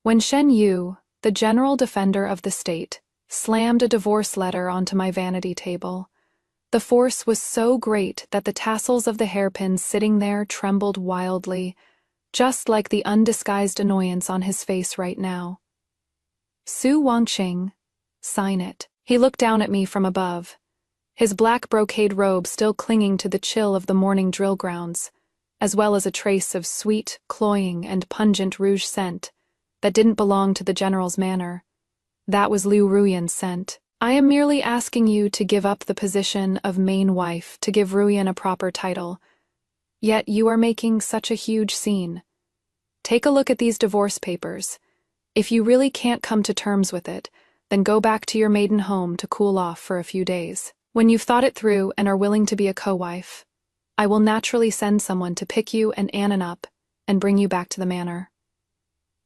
When Shen Yu, the general defender of the state, slammed a divorce letter onto my vanity table, the force was so great that the tassels of the hairpins sitting there trembled wildly, just like the undisguised annoyance on his face right now. Su Wangqing, sign it. He looked down at me from above, his black brocade robe still clinging to the chill of the morning drill grounds, as well as a trace of sweet, cloying, and pungent rouge scent that didn't belong to the general's manor. That was Liu Ruyan's scent. I am merely asking you to give up the position of main wife to give Ruyan a proper title. Yet you are making such a huge scene. Take a look at these divorce papers. If you really can't come to terms with it, then go back to your maiden home to cool off for a few days. When you've thought it through and are willing to be a co-wife, I will naturally send someone to pick you and Annan up and bring you back to the manor.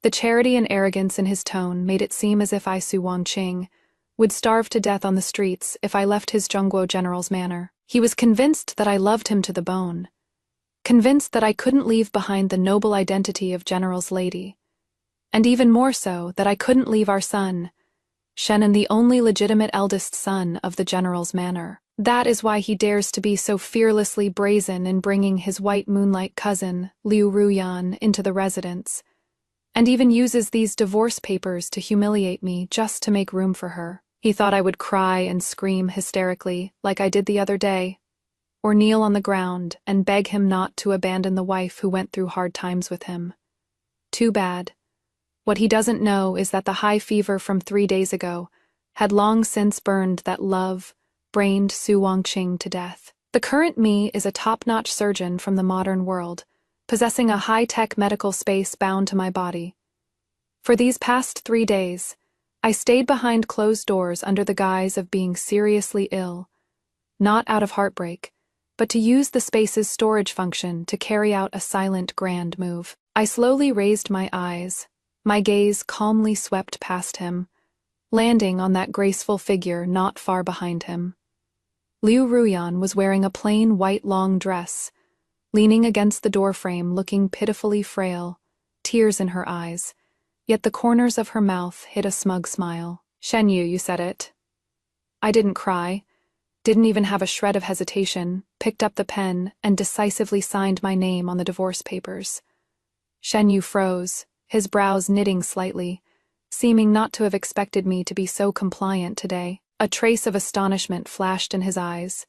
The charity and arrogance in his tone made it seem as if I, Su Wangqing, would starve to death on the streets if I left his Zhongguo general's manor. He was convinced that I loved him to the bone, convinced that I couldn't leave behind the noble identity of general's lady, and even more so that I couldn't leave our son, Shannon, the only legitimate eldest son of the general's manor. That is why he dares to be so fearlessly brazen in bringing his white moonlight cousin, Liu Ruyan, into the residence, and even uses these divorce papers to humiliate me just to make room for her. He thought I would cry and scream hysterically, like I did the other day, or kneel on the ground and beg him not to abandon the wife who went through hard times with him. Too bad. What he doesn't know is that the high fever from 3 days ago had long since burned that love-brained Su Wangqing to death. The current me is a top-notch surgeon from the modern world, possessing a high-tech medical space bound to my body. For these past 3 days, I stayed behind closed doors under the guise of being seriously ill, not out of heartbreak, but to use the space's storage function to carry out a silent grand move. I slowly raised my eyes, my gaze calmly swept past him, landing on that graceful figure not far behind him. Liu Ruyan was wearing a plain white long dress, leaning against the doorframe looking pitifully frail, tears in her eyes, yet the corners of her mouth hid a smug smile. Shen Yu, you said it. I didn't cry, didn't even have a shred of hesitation, picked up the pen and decisively signed my name on the divorce papers. Shen Yu froze, his brows knitting slightly, seeming not to have expected me to be so compliant today. A trace of astonishment flashed in his eyes,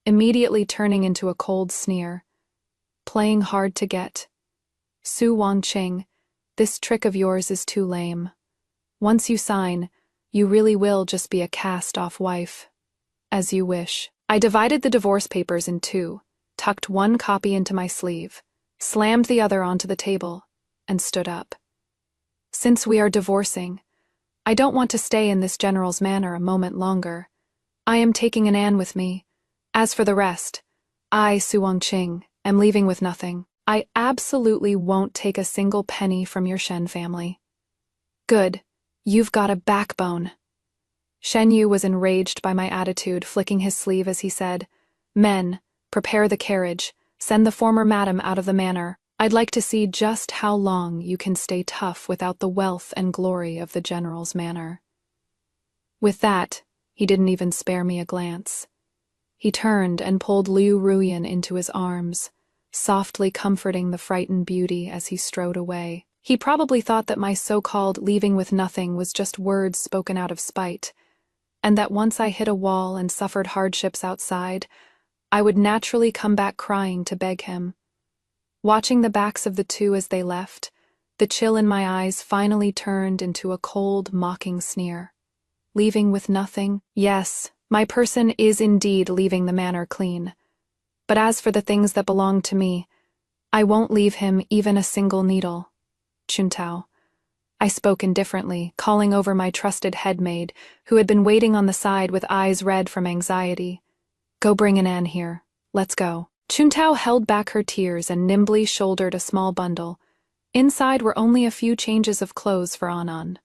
immediately turning into a cold sneer. Playing hard to get. Su Wangqing, this trick of yours is too lame. Once you sign, you really will just be a cast-off wife. As you wish. I divided the divorce papers in two, tucked one copy into my sleeve, slammed the other onto the table, and stood up. Since we are divorcing, I don't want to stay in this general's manor a moment longer. I am taking Annan with me. As for the rest, I, Su Wangqing, am leaving with nothing. I absolutely won't take a single penny from your Shen family. Good. You've got a backbone. Shen Yu was enraged by my attitude, flicking his sleeve as he said, Men, prepare the carriage. Send the former madam out of the manor. I'd like to see just how long you can stay tough without the wealth and glory of the general's manor. With that, he didn't even spare me a glance. He turned and pulled Liu Ruyan into his arms, softly comforting the frightened beauty as he strode away. He probably thought that my so-called leaving with nothing was just words spoken out of spite, and that once I hit a wall and suffered hardships outside, I would naturally come back crying to beg him. Watching the backs of the two as they left, the chill in my eyes finally turned into a cold, mocking sneer. Leaving with nothing? Yes, my person is indeed leaving the manor clean. But as for the things that belong to me, I won't leave him even a single needle. Chuntao. I spoke indifferently, calling over my trusted headmaid, who had been waiting on the side with eyes red from anxiety. Go bring Annan here. Let's go. Chuntao held back her tears and nimbly shouldered a small bundle. Inside were only a few changes of clothes for Annan.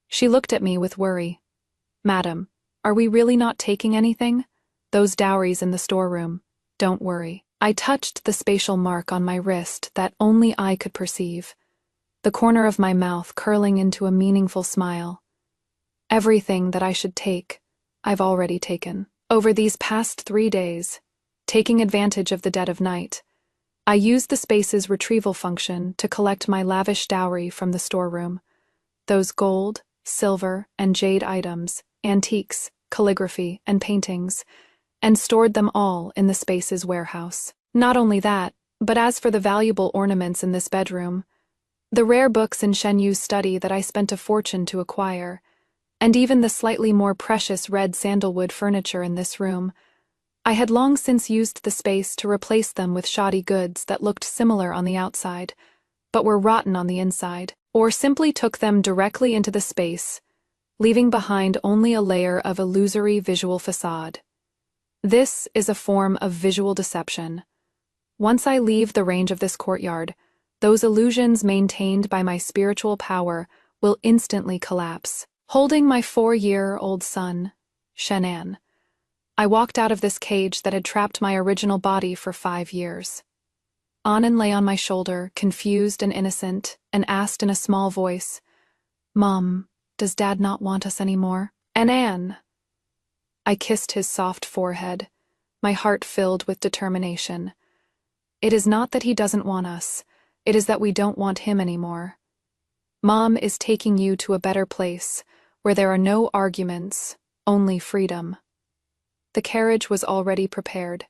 She looked at me with worry. Madam, are we really not taking anything? Those dowries in the storeroom. Don't worry. I touched the spatial mark on my wrist that only I could perceive. the corner of my mouth curling into a meaningful smile. Everything that I should take, I've already taken. Over these past 3 days, taking advantage of the dead of night, I used the space's retrieval function to collect my lavish dowry from the storeroom. Those gold, silver, and jade items, antiques, calligraphy, and paintings, and stored them all in the space's warehouse. Not only that, but as for the valuable ornaments in this bedroom, the rare books in Shen Yu's study that I spent a fortune to acquire, and even the slightly more precious red sandalwood furniture in this room, I had long since used the space to replace them with shoddy goods that looked similar on the outside, but were rotten on the inside, or simply took them directly into the space, leaving behind only a layer of illusory visual facade. This is a form of visual deception. Once I leave the range of this courtyard, those illusions maintained by my spiritual power will instantly collapse. Holding my 4-year-old son, Shenan, I walked out of this cage that had trapped my original body for 5 years. Anand lay on my shoulder, confused and innocent, and asked in a small voice, "Mom, does Dad not want us anymore?" "Anan!" I kissed his soft forehead, my heart filled with determination. "It is not that he doesn't want us, it is that we don't want him anymore. Mom is taking you to a better place, where there are no arguments, only freedom." The carriage was already prepared.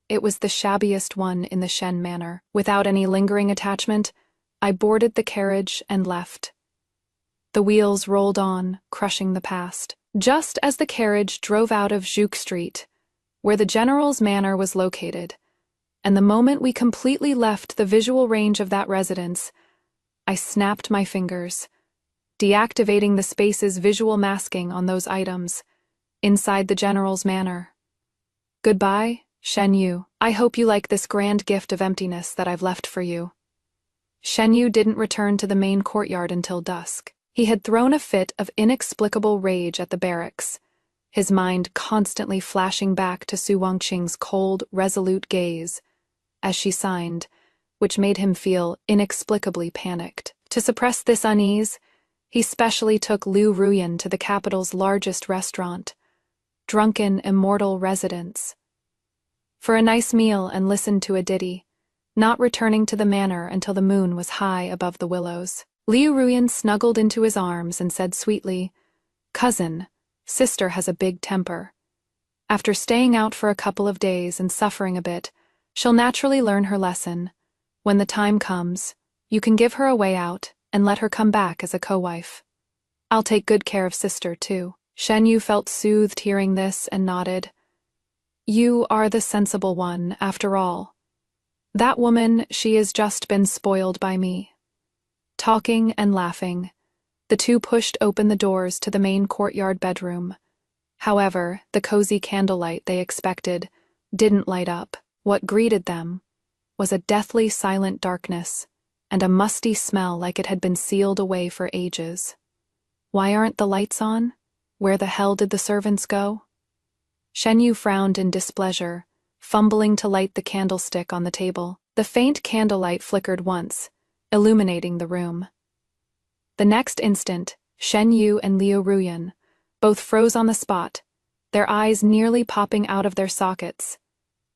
It was the shabbiest one in the Shen manor. Without any lingering attachment, I boarded the carriage and left. The wheels rolled on, crushing the past. Just as the carriage drove out of Juke Street, where the general's manor was located, and the moment we completely left the visual range of that residence, I snapped my fingers, deactivating the space's visual masking on those items inside the general's manor. "Goodbye, Shen Yu. I hope you like this grand gift of emptiness that I've left for you." Shen Yu didn't return to the main courtyard until dusk. He had thrown a fit of inexplicable rage at the barracks, his mind constantly flashing back to Su Wangqing's cold, resolute gaze as she signed, which made him feel inexplicably panicked. To suppress this unease, he specially took Liu Ruyan to the capital's largest restaurant, Drunken Immortal Residence, for a nice meal and listened to a ditty, not returning to the manor until the moon was high above the willows. Liu Ruyan snuggled into his arms and said sweetly, "Cousin, sister has a big temper. After staying out for a couple of days and suffering a bit, she'll naturally learn her lesson. When the time comes, you can give her a way out and let her come back as a co-wife. I'll take good care of sister, too." Shen Yu felt soothed hearing this and nodded. "You are the sensible one, after all. That woman, she has just been spoiled by me." Talking and laughing, the two pushed open the doors to the main courtyard bedroom. However, the cozy candlelight they expected didn't light up. What greeted them was a deathly silent darkness and a musty smell like it had been sealed away for ages. "Why aren't the lights on? Where the hell did the servants go?" Shen Yu frowned in displeasure, fumbling to light the candlestick on the table. The faint candlelight flickered once, illuminating the room. The next instant, Shen Yu and Liu Ruyan both froze on the spot, their eyes nearly popping out of their sockets.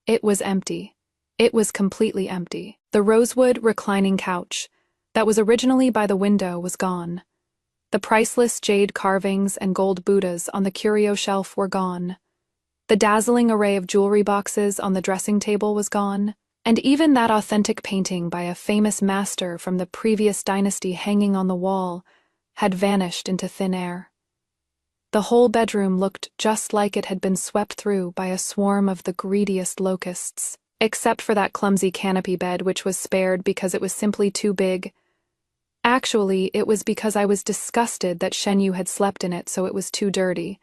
It was empty. It was completely empty. The rosewood reclining couch that was originally by the window was gone. The priceless jade carvings and gold Buddhas on the curio shelf were gone. The dazzling array of jewelry boxes on the dressing table was gone, and even that authentic painting by a famous master from the previous dynasty hanging on the wall had vanished into thin air. The whole bedroom looked just like it had been swept through by a swarm of the greediest locusts, except for that clumsy canopy bed which was spared because it was simply too big. Actually, it was because I was disgusted that Shen Yu had slept in it, so it was too dirty.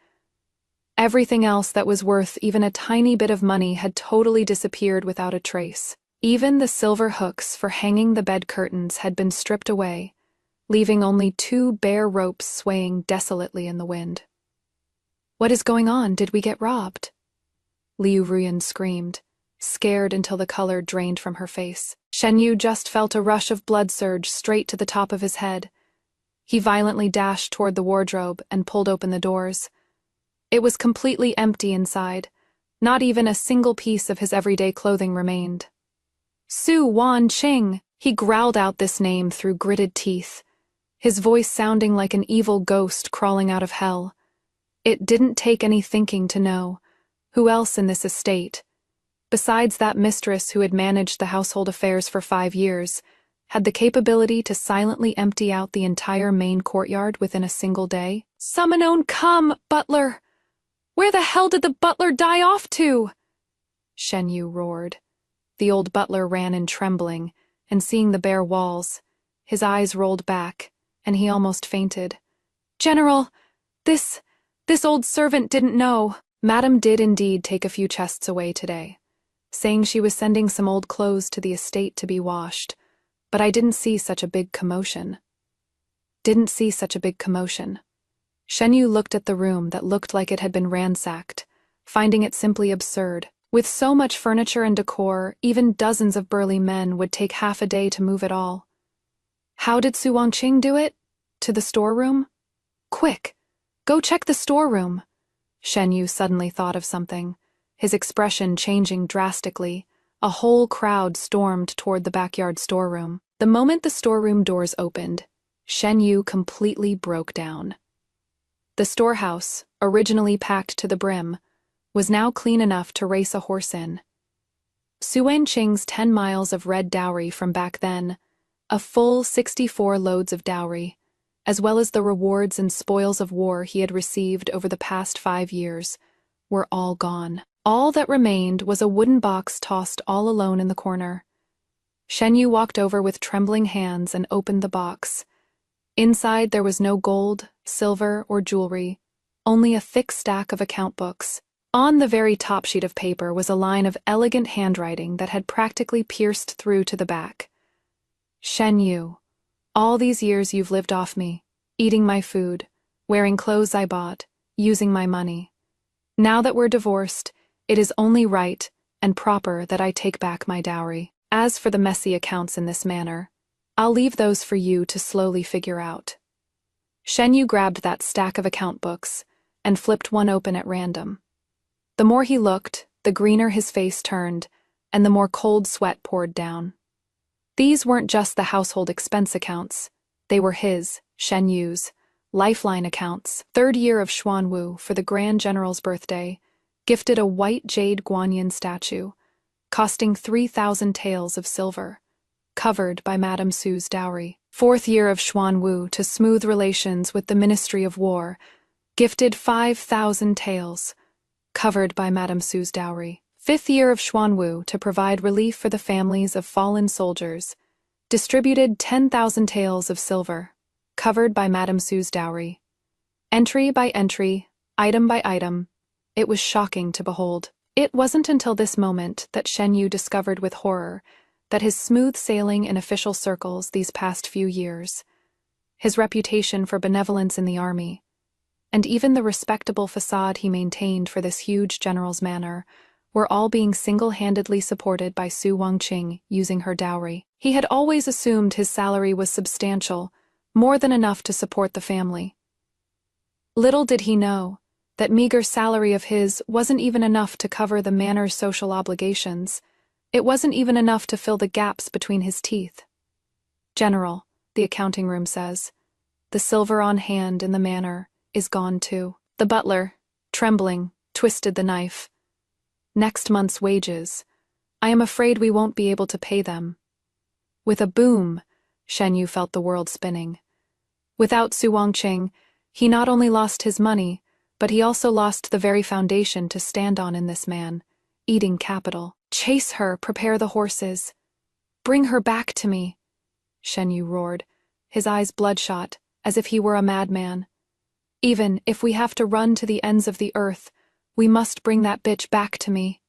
Everything else that was worth even a tiny bit of money had totally disappeared without a trace. Even the silver hooks for hanging the bed curtains had been stripped away, leaving only 2 bare ropes swaying desolately in the wind. "What is going on? Did we get robbed?" Liu Ruyan screamed, scared until the color drained from her face. Shen Yu just felt a rush of blood surge straight to the top of his head. He violently dashed toward the wardrobe and pulled open the doors. It was completely empty inside. Not even a single piece of his everyday clothing remained. Su Wan Qing! He growled out this name through gritted teeth, his voice sounding like an evil ghost crawling out of hell. It didn't take any thinking to know. Who else in this estate, besides that mistress who had managed the household affairs for 5 years, had the capability to silently empty out the entire main courtyard within a single day? Summonon, come, butler! Where the hell did the butler die off to? Shen Yu roared. The old butler ran in trembling, and seeing the bare walls, his eyes rolled back, and he almost fainted. General, this old servant didn't know. Madam did indeed take a few chests away today, saying she was sending some old clothes to the estate to be washed, but I didn't see such a big commotion. Shen Yu looked at the room that looked like it had been ransacked, finding it simply absurd. With so much furniture and decor, even dozens of burly men would take half a day to move it all. How did Su Wangqing do it? To the storeroom? Quick! Go check the storeroom! Shen Yu suddenly thought of something, his expression changing drastically. A whole crowd stormed toward the backyard storeroom. The moment the storeroom doors opened, Shen Yu completely broke down. The storehouse, originally packed to the brim, was now clean enough to race a horse in. Su Wangqing's 10 miles of red dowry from back then, a full 64 loads of dowry, as well as the rewards and spoils of war he had received over the past 5 years, were all gone. All that remained was a wooden box tossed all alone in the corner. Shen Yu walked over with trembling hands and opened the box. Inside there was no gold, silver, or jewelry, only a thick stack of account books. On the very top sheet of paper was a line of elegant handwriting that had practically pierced through to the back. Shen Yu, all these years you've lived off me, eating my food, wearing clothes I bought, using my money. Now that we're divorced, it is only right and proper that I take back my dowry. As for the messy accounts in this manner, I'll leave those for you to slowly figure out. Shen Yu grabbed that stack of account books and flipped one open at random. The more he looked, the greener his face turned, and the more cold sweat poured down. These weren't just the household expense accounts. They were his, Shen Yu's, lifeline accounts. 3rd year of Xuanwu for the Grand General's birthday, gifted a white jade Guanyin statue, costing 3,000 taels of silver, covered by Madame Su's dowry. 4th year of Xuanwu to smooth relations with the Ministry of War, gifted 5,000 taels, covered by Madame Su's dowry. 5th year of Xuanwu to provide relief for the families of fallen soldiers, distributed 10,000 taels of silver, covered by Madame Su's dowry. Entry by entry, item by item, it was shocking to behold. It wasn't until this moment that Shen Yu discovered with horror that his smooth sailing in official circles these past few years, his reputation for benevolence in the army, and even the respectable facade he maintained for this huge general's manor, were all being single-handedly supported by Su Wangqing using her dowry. He had always assumed his salary was substantial, more than enough to support the family. Little did he know that meager salary of his wasn't even enough to cover the manor's social obligations. It wasn't even enough to fill the gaps between his teeth. General, the accounting room says, the silver on hand in the manor is gone too. The butler, trembling, twisted the knife. Next month's wages. I am afraid we won't be able to pay them. With a boom, Shen Yu felt the world spinning. Without Su Wangqing, he not only lost his money, but he also lost the very foundation to stand on in this man, eating capital. Chase her, prepare the horses. Bring her back to me, Shen Yu roared, his eyes bloodshot, as if he were a madman. Even if we have to run to the ends of the earth, we must bring that bitch back to me.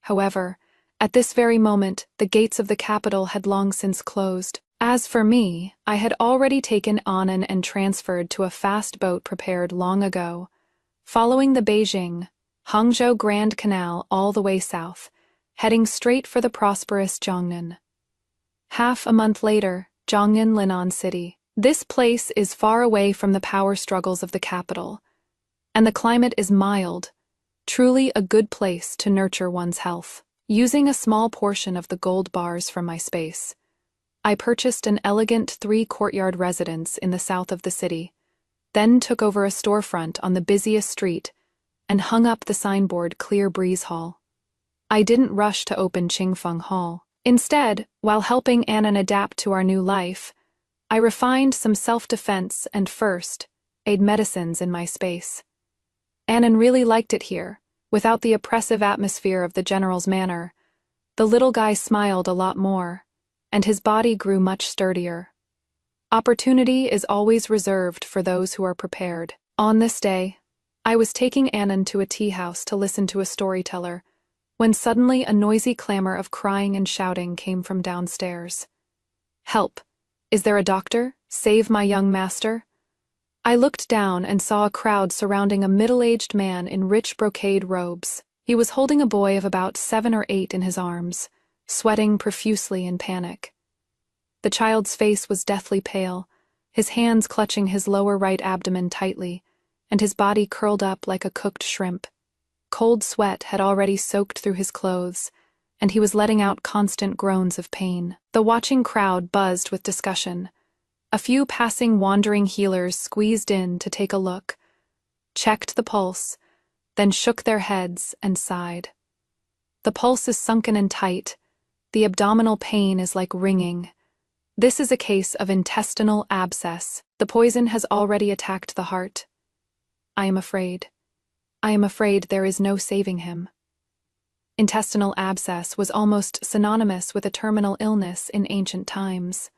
However, at this very moment, the gates of the capital had long since closed. As for me, I had already taken Annan and transferred to a fast boat prepared long ago, following the Beijing, Hangzhou Grand Canal all the way south, heading straight for the prosperous Jongnan. Half a month later, Jongnan, Linan City. This place is far away from the power struggles of the capital, and the climate is mild, truly a good place to nurture one's health. Using a small portion of the gold bars from my space, I purchased an elegant 3-courtyard residence in the south of the city, then took over a storefront on the busiest street and hung up the signboard Clear Breeze Hall. I didn't rush to open Qingfeng Hall. Instead, while helping Annan adapt to our new life, I refined some self-defense and first aid medicines in my space. Annan really liked it here, without the oppressive atmosphere of the general's manor. The little guy smiled a lot more, and his body grew much sturdier. Opportunity is always reserved for those who are prepared. On this day, I was taking Annan to a tea house to listen to a storyteller, when suddenly a noisy clamor of crying and shouting came from downstairs. "Help! Is there a doctor? Save my young master!" I looked down and saw a crowd surrounding a middle-aged man in rich brocade robes. He was holding a boy of about 7 or 8 in his arms, sweating profusely in panic. The child's face was deathly pale, his hands clutching his lower right abdomen tightly, and his body curled up like a cooked shrimp. Cold sweat had already soaked through his clothes, and he was letting out constant groans of pain. The watching crowd buzzed with discussion. A few passing wandering healers squeezed in to take a look, checked the pulse, then shook their heads and sighed. The pulse is sunken and tight. The abdominal pain is like ringing. This is a case of intestinal abscess. The poison has already attacked the heart. I am afraid there is no saving him. Intestinal abscess was almost synonymous with a terminal illness in ancient times.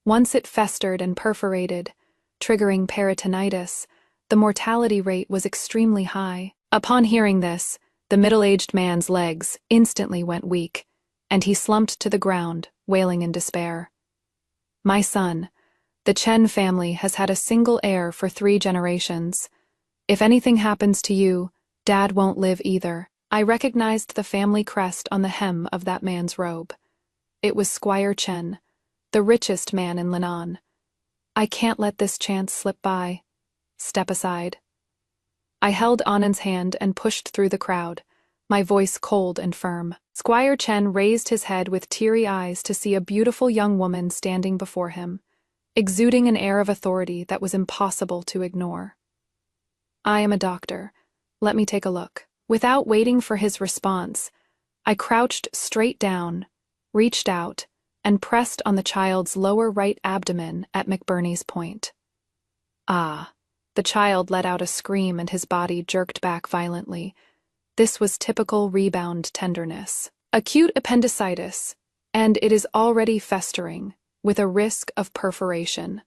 Once it festered and perforated, triggering peritonitis, the mortality rate was extremely high. Upon hearing this, the middle-aged man's legs instantly went weak, and he slumped to the ground, wailing in despair. "My son, the Chen family has had a single heir for 3 generations. If anything happens to you, Dad won't live either." I recognized the family crest on the hem of that man's robe. It was Squire Chen, the richest man in Linan. "I can't let this chance slip by. Step aside." I held Annan's hand and pushed through the crowd, my voice cold and firm. Squire Chen raised his head with teary eyes to see a beautiful young woman standing before him, exuding an air of authority that was impossible to ignore. "I am a doctor. Let me take a look." Without waiting for his response, I crouched straight down, reached out, and pressed on the child's lower right abdomen at McBurney's point. Ah! The child let out a scream and his body jerked back violently. This was typical rebound tenderness. Acute appendicitis, and it is already festering, with a risk of perforation.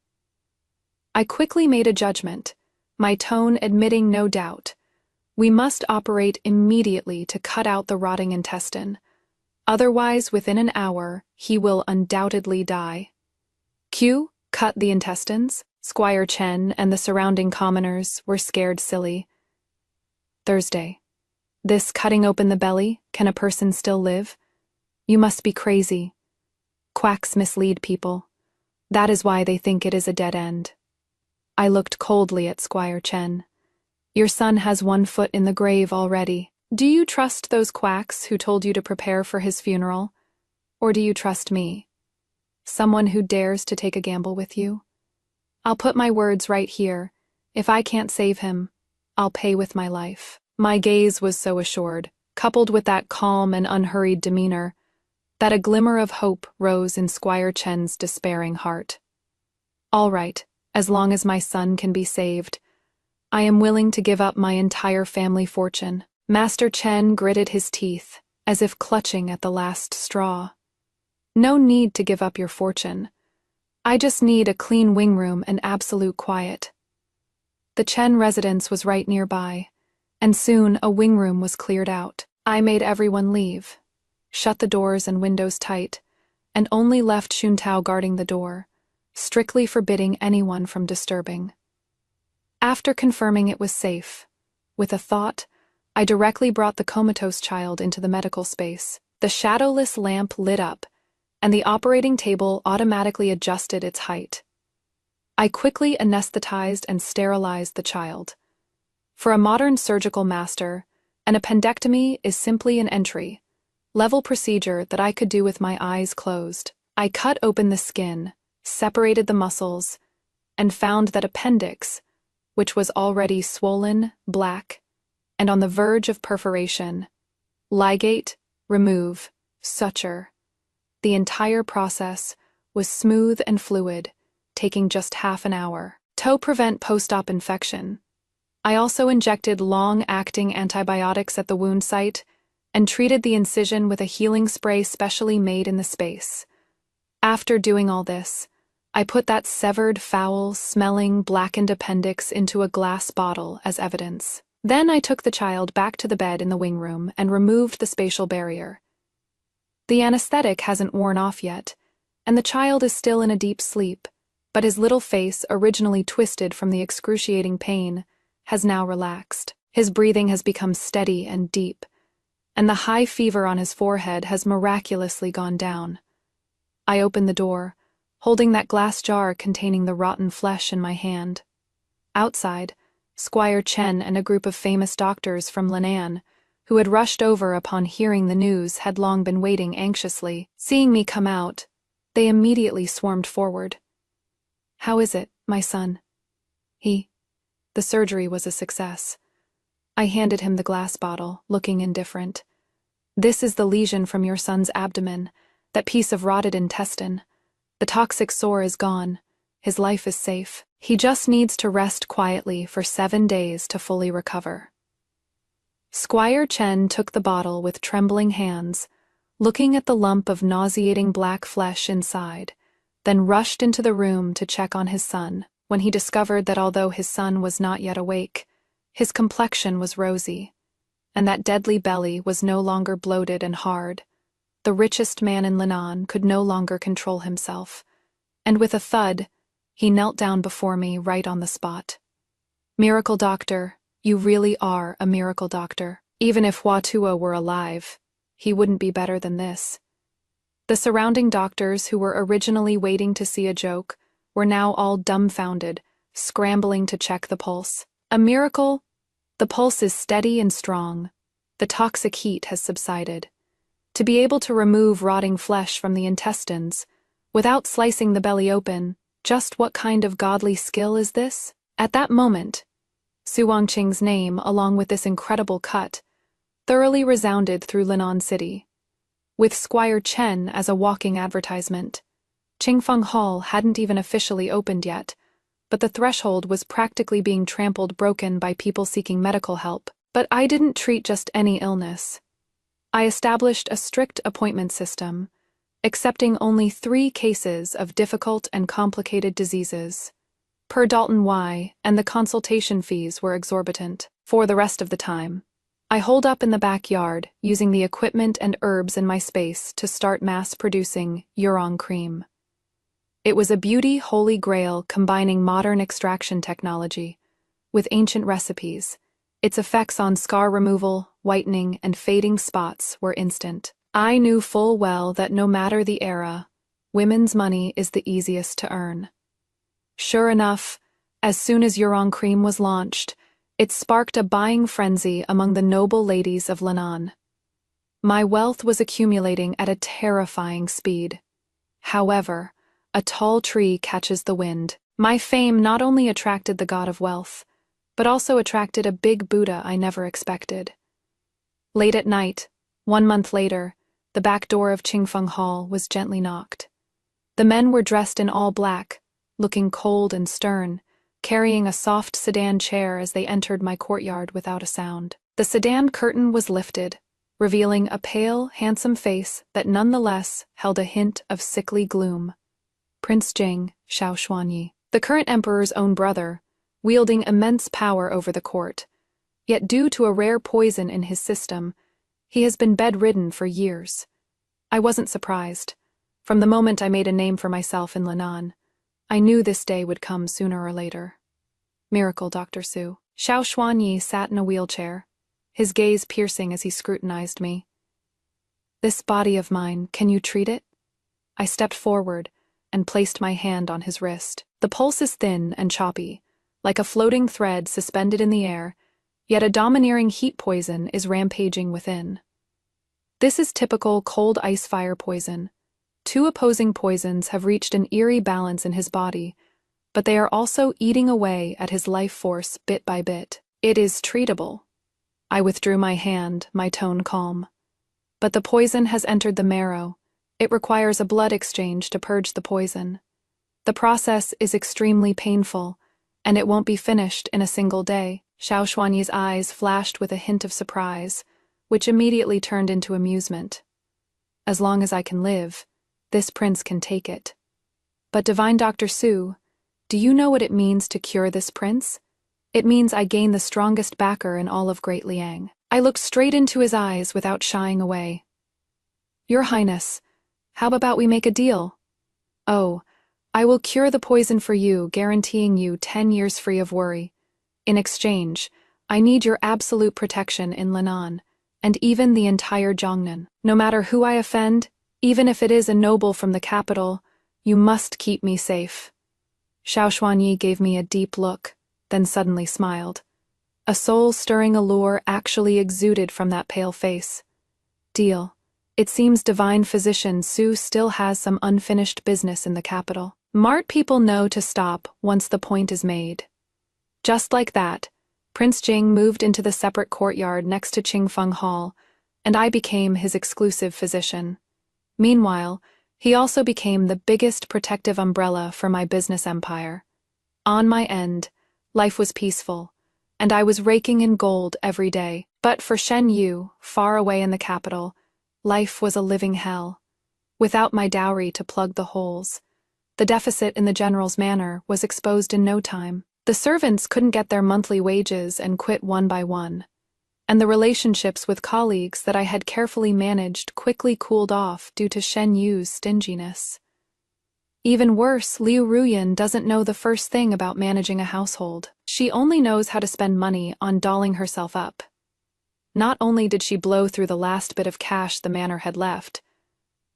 I quickly made a judgment, my tone admitting no doubt. We must operate immediately to cut out the rotting intestine. Otherwise, within an hour, he will undoubtedly die. Q. Cut the intestines? Squire Chen and the surrounding commoners were scared silly. Thursday. This cutting open the belly, can a person still live? You must be crazy. Quacks mislead people. That is why they think it is a dead end. I looked coldly at Squire Chen. Your son has 1 foot in the grave already. Do you trust those quacks who told you to prepare for his funeral? Or do you trust me? Someone who dares to take a gamble with you? I'll put my words right here. If I can't save him, I'll pay with my life. My gaze was so assured, coupled with that calm and unhurried demeanor, that a glimmer of hope rose in Squire Chen's despairing heart. All right, as long as my son can be saved, I am willing to give up my entire family fortune. Master Chen gritted his teeth, as if clutching at the last straw. No need to give up your fortune. I just need a clean wing room and absolute quiet. The Chen residence was right nearby, and soon a wing room was cleared out. I made everyone leave, shut the doors and windows tight, and only left Xuntao guarding the door, strictly forbidding anyone from disturbing. After confirming it was safe, with a thought, I directly brought the comatose child into the medical space. The shadowless lamp lit up, and the operating table automatically adjusted its height. I quickly anesthetized and sterilized the child. For a modern surgical master, an appendectomy is simply an entry-level procedure that I could do with my eyes closed. I cut open the skin, separated the muscles, and found that appendix, which was already swollen, black, and on the verge of perforation. Ligate, remove, suture. The entire process was smooth and fluid, taking just half an hour. To prevent post-op infection, I also injected long-acting antibiotics at the wound site and treated the incision with a healing spray specially made in the space. After doing all this, I put that severed, foul-smelling, blackened appendix into a glass bottle as evidence. Then I took the child back to the bed in the wing room and removed the spatial barrier. The anesthetic hasn't worn off yet, and the child is still in a deep sleep, but his little face, originally twisted from the excruciating pain, has now relaxed. His breathing has become steady and deep, and the high fever on his forehead has miraculously gone down. I opened the door, holding that glass jar containing the rotten flesh in my hand. Outside, Squire Chen and a group of famous doctors from Lan'an, who had rushed over upon hearing the news, had long been waiting anxiously. Seeing me come out, they immediately swarmed forward. "How is it, my son?" The surgery was a success. I handed him the glass bottle, looking indifferent. "This is the lesion from your son's abdomen, that piece of rotted intestine. The toxic sore is gone. His life is safe. He just needs to rest quietly for 7 days to fully recover." Squire Chen took the bottle with trembling hands, looking at the lump of nauseating black flesh inside, then rushed into the room to check on his son, when he discovered that although his son was not yet awake, his complexion was rosy, and that deadly belly was no longer bloated and hard. The richest man in Lan'an could no longer control himself, and with a thud, he knelt down before me right on the spot. "Miracle doctor, you really are a miracle doctor. Even if Hua-Tua were alive, he wouldn't be better than this." The surrounding doctors, who were originally waiting to see a joke, were now all dumbfounded, scrambling to check the pulse. "A miracle? The pulse is steady and strong. The toxic heat has subsided. To be able to remove rotting flesh from the intestines, without slicing the belly open, just what kind of godly skill is this?" At that moment, Su Wangqing's name, along with this incredible cut, thoroughly resounded through Lan'an City. With Squire Chen as a walking advertisement, Qingfeng Hall hadn't even officially opened yet, but the threshold was practically being broken by people seeking medical help. But I didn't treat just any illness. I established a strict appointment system, accepting only 3 cases of difficult and complicated diseases per Dalton Y, and the consultation fees were exorbitant. For the rest of the time, I holed up in the backyard, using the equipment and herbs in my space to start mass-producing Yurong cream. It was a beauty holy grail combining modern extraction technology with ancient recipes. Its effects on scar removal, whitening, and fading spots were instant. I knew full well that no matter the era, women's money is the easiest to earn. Sure enough, as soon as Yurong cream was launched, it sparked a buying frenzy among the noble ladies of Lan'an. My wealth was accumulating at a terrifying speed. However, a tall tree catches the wind. My fame not only attracted the god of wealth, but also attracted a big Buddha I never expected. Late at night, 1 month later, the back door of Qingfeng Hall was gently knocked. The men were dressed in all black, looking cold and stern, carrying a soft sedan chair as they entered my courtyard without a sound. The sedan curtain was lifted, revealing a pale, handsome face that nonetheless held a hint of sickly gloom. Prince Jing Xiaoshuanyi, the current emperor's own brother, wielding immense power over the court. Yet due to a rare poison in his system, he has been bedridden for years. I wasn't surprised. From the moment I made a name for myself in Lan'an, I knew this day would come sooner or later. Miracle, Dr. Su. Xiaoshuanyi sat in a wheelchair, his gaze piercing as he scrutinized me. This body of mine, can you treat it? I stepped forward and placed my hand on his wrist. The pulse is thin and choppy, like a floating thread suspended in the air, yet a domineering heat poison is rampaging within. This is typical cold ice fire poison. Two opposing poisons have reached an eerie balance in his body, but they are also eating away at his life force bit by bit. It is treatable. I withdrew my hand, my tone calm. But the poison has entered the marrow. It requires a blood exchange to purge the poison. The process is extremely painful, and it won't be finished in a single day. Xiao Xuanyi's eyes flashed with a hint of surprise, which immediately turned into amusement. As long as I can live, this prince can take it. But Divine Dr. Su, do you know what it means to cure this prince? It means I gain the strongest backer in all of Great Liang. I looked straight into his eyes without shying away. Your Highness, how about we make a deal? Oh, I will cure the poison for you, guaranteeing you 10 years free of worry. In exchange, I need your absolute protection in Linan, and even the entire Jiangnan. No matter who I offend, even if it is a noble from the capital, you must keep me safe. Xiao Xuanyi gave me a deep look, then suddenly smiled. A soul-stirring allure actually exuded from that pale face. Deal. It seems divine physician Su still has some unfinished business in the capital. Smart people know to stop once the point is made. Just like that, Prince Jing moved into the separate courtyard next to Qingfeng Hall, and I became his exclusive physician. Meanwhile, he also became the biggest protective umbrella for my business empire. On my end, life was peaceful, and I was raking in gold every day. But for Shen Yu, far away in the capital, life was a living hell. Without my dowry to plug the holes, the deficit in the general's manor was exposed in no time. The servants couldn't get their monthly wages and quit one by one, and the relationships with colleagues that I had carefully managed quickly cooled off due to Shen Yu's stinginess. Even worse, Liu Ruyan doesn't know the first thing about managing a household. She only knows how to spend money on dolling herself up. Not only did she blow through the last bit of cash the manor had left,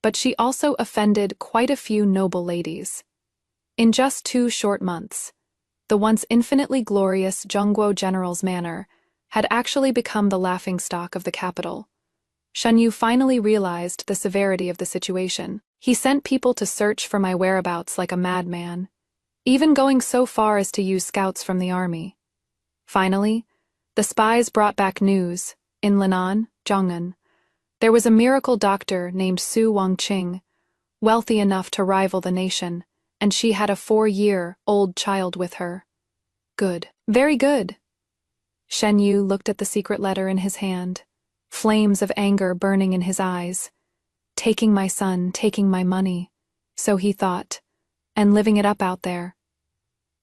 but she also offended quite a few noble ladies. In just 2 short months, the once infinitely glorious Zhongguo General's manor had actually become the laughingstock of the capital. Shen Yu finally realized the severity of the situation. He sent people to search for my whereabouts like a madman, even going so far as to use scouts from the army. Finally, the spies brought back news. In Linan, Jiangnan, there was a miracle doctor named Su Wangqing, wealthy enough to rival the nation, and she had a 4-year-old child with her. Good. Very good. Shen Yu looked at the secret letter in his hand, flames of anger burning in his eyes. Taking my son, taking my money, so he thought, and living it up out there.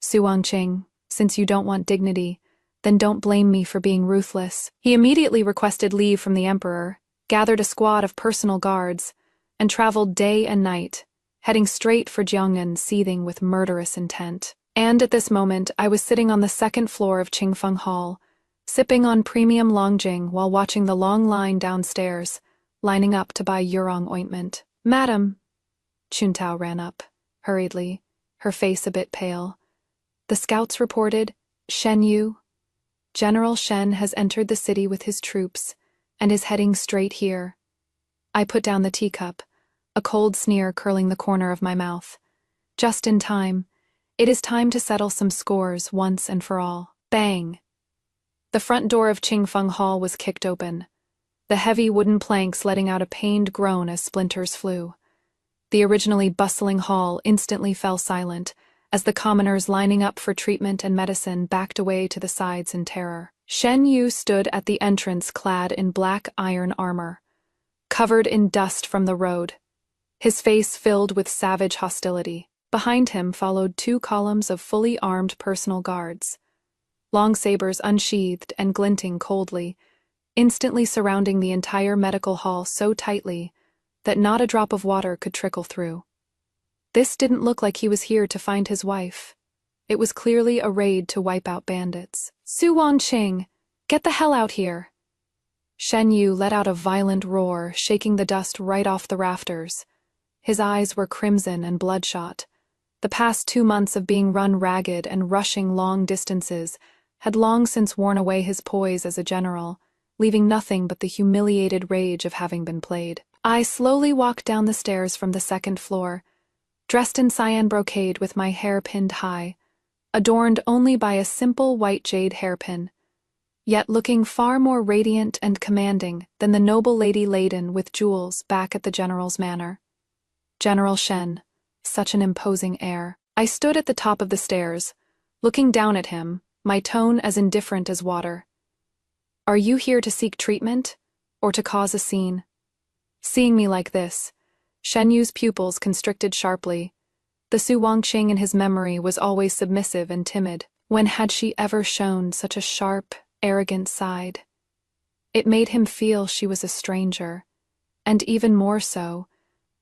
Su Wangqing, since you don't want dignity, then don't blame me for being ruthless. He immediately requested leave from the emperor, gathered a squad of personal guards, and traveled day and night, heading straight for Jiangnan, seething with murderous intent. And at this moment, I was sitting on the 2nd floor of Qingfeng Hall, sipping on premium Longjing while watching the long line downstairs, lining up to buy Yurong ointment. Madam, Chuntao ran up, hurriedly, her face a bit pale. The scouts reported, Shen Yu. General Shen has entered the city with his troops, and is heading straight here. I put down the teacup, a cold sneer curling the corner of my mouth. Just in time. It is time to settle some scores once and for all. Bang! The front door of Qingfeng Hall was kicked open, the heavy wooden planks letting out a pained groan as splinters flew. The originally bustling hall instantly fell silent, as the commoners lining up for treatment and medicine backed away to the sides in terror. Shen Yu stood at the entrance clad in black iron armor, covered in dust from the road, his face filled with savage hostility. Behind him followed 2 columns of fully armed personal guards, long sabers unsheathed and glinting coldly, instantly surrounding the entire medical hall so tightly that not a drop of water could trickle through. This didn't look like he was here to find his wife. It was clearly a raid to wipe out bandits. Su Wangqing, get the hell out here! Shen Yu let out a violent roar, shaking the dust right off the rafters. His eyes were crimson and bloodshot. The past 2 months of being run ragged and rushing long distances had long since worn away his poise as a general, leaving nothing but the humiliated rage of having been played. I slowly walked down the stairs from the 2nd floor, dressed in cyan brocade with my hair pinned high, adorned only by a simple white jade hairpin, yet looking far more radiant and commanding than the noble lady laden with jewels back at the general's manor. General Shen, such an imposing air. I stood at the top of the stairs, looking down at him, my tone as indifferent as water. Are you here to seek treatment, or to cause a scene? Seeing me like this, Shen Yu's pupils constricted sharply. The Su Wangqing in his memory was always submissive and timid. When had she ever shown such a sharp, arrogant side? It made him feel she was a stranger, and even more so,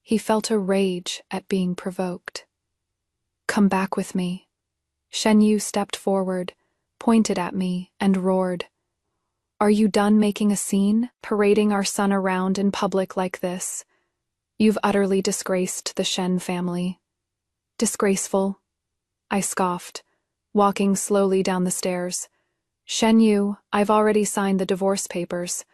he felt a rage at being provoked. Come back with me. Shen Yu stepped forward, pointed at me, and roared. Are you done making a scene, parading our son around in public like this? You've utterly disgraced the Shen family. Disgraceful? I scoffed, walking slowly down the stairs. Shen Yu, I've already signed the divorce papers.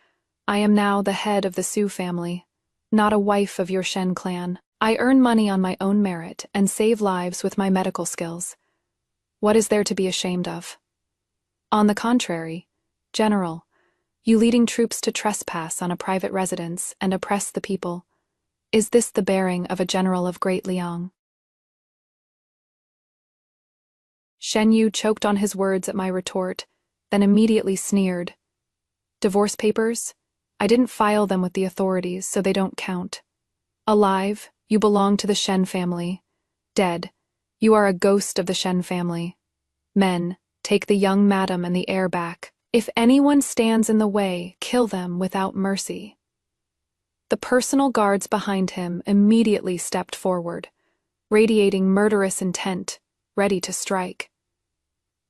I am now the head of the Su family, not a wife of your Shen clan. I earn money on my own merit and save lives with my medical skills. What is there to be ashamed of? On the contrary, General, you leading troops to trespass on a private residence and oppress the people. Is this the bearing of a general of great Liang? Shen Yu choked on his words at my retort, then immediately sneered. Divorce papers? I didn't file them with the authorities, so they don't count. Alive, you belong to the Shen family. Dead, you are a ghost of the Shen family. Men, take the young madam and the heir back. If anyone stands in the way, kill them without mercy. The personal guards behind him immediately stepped forward, radiating murderous intent, ready to strike.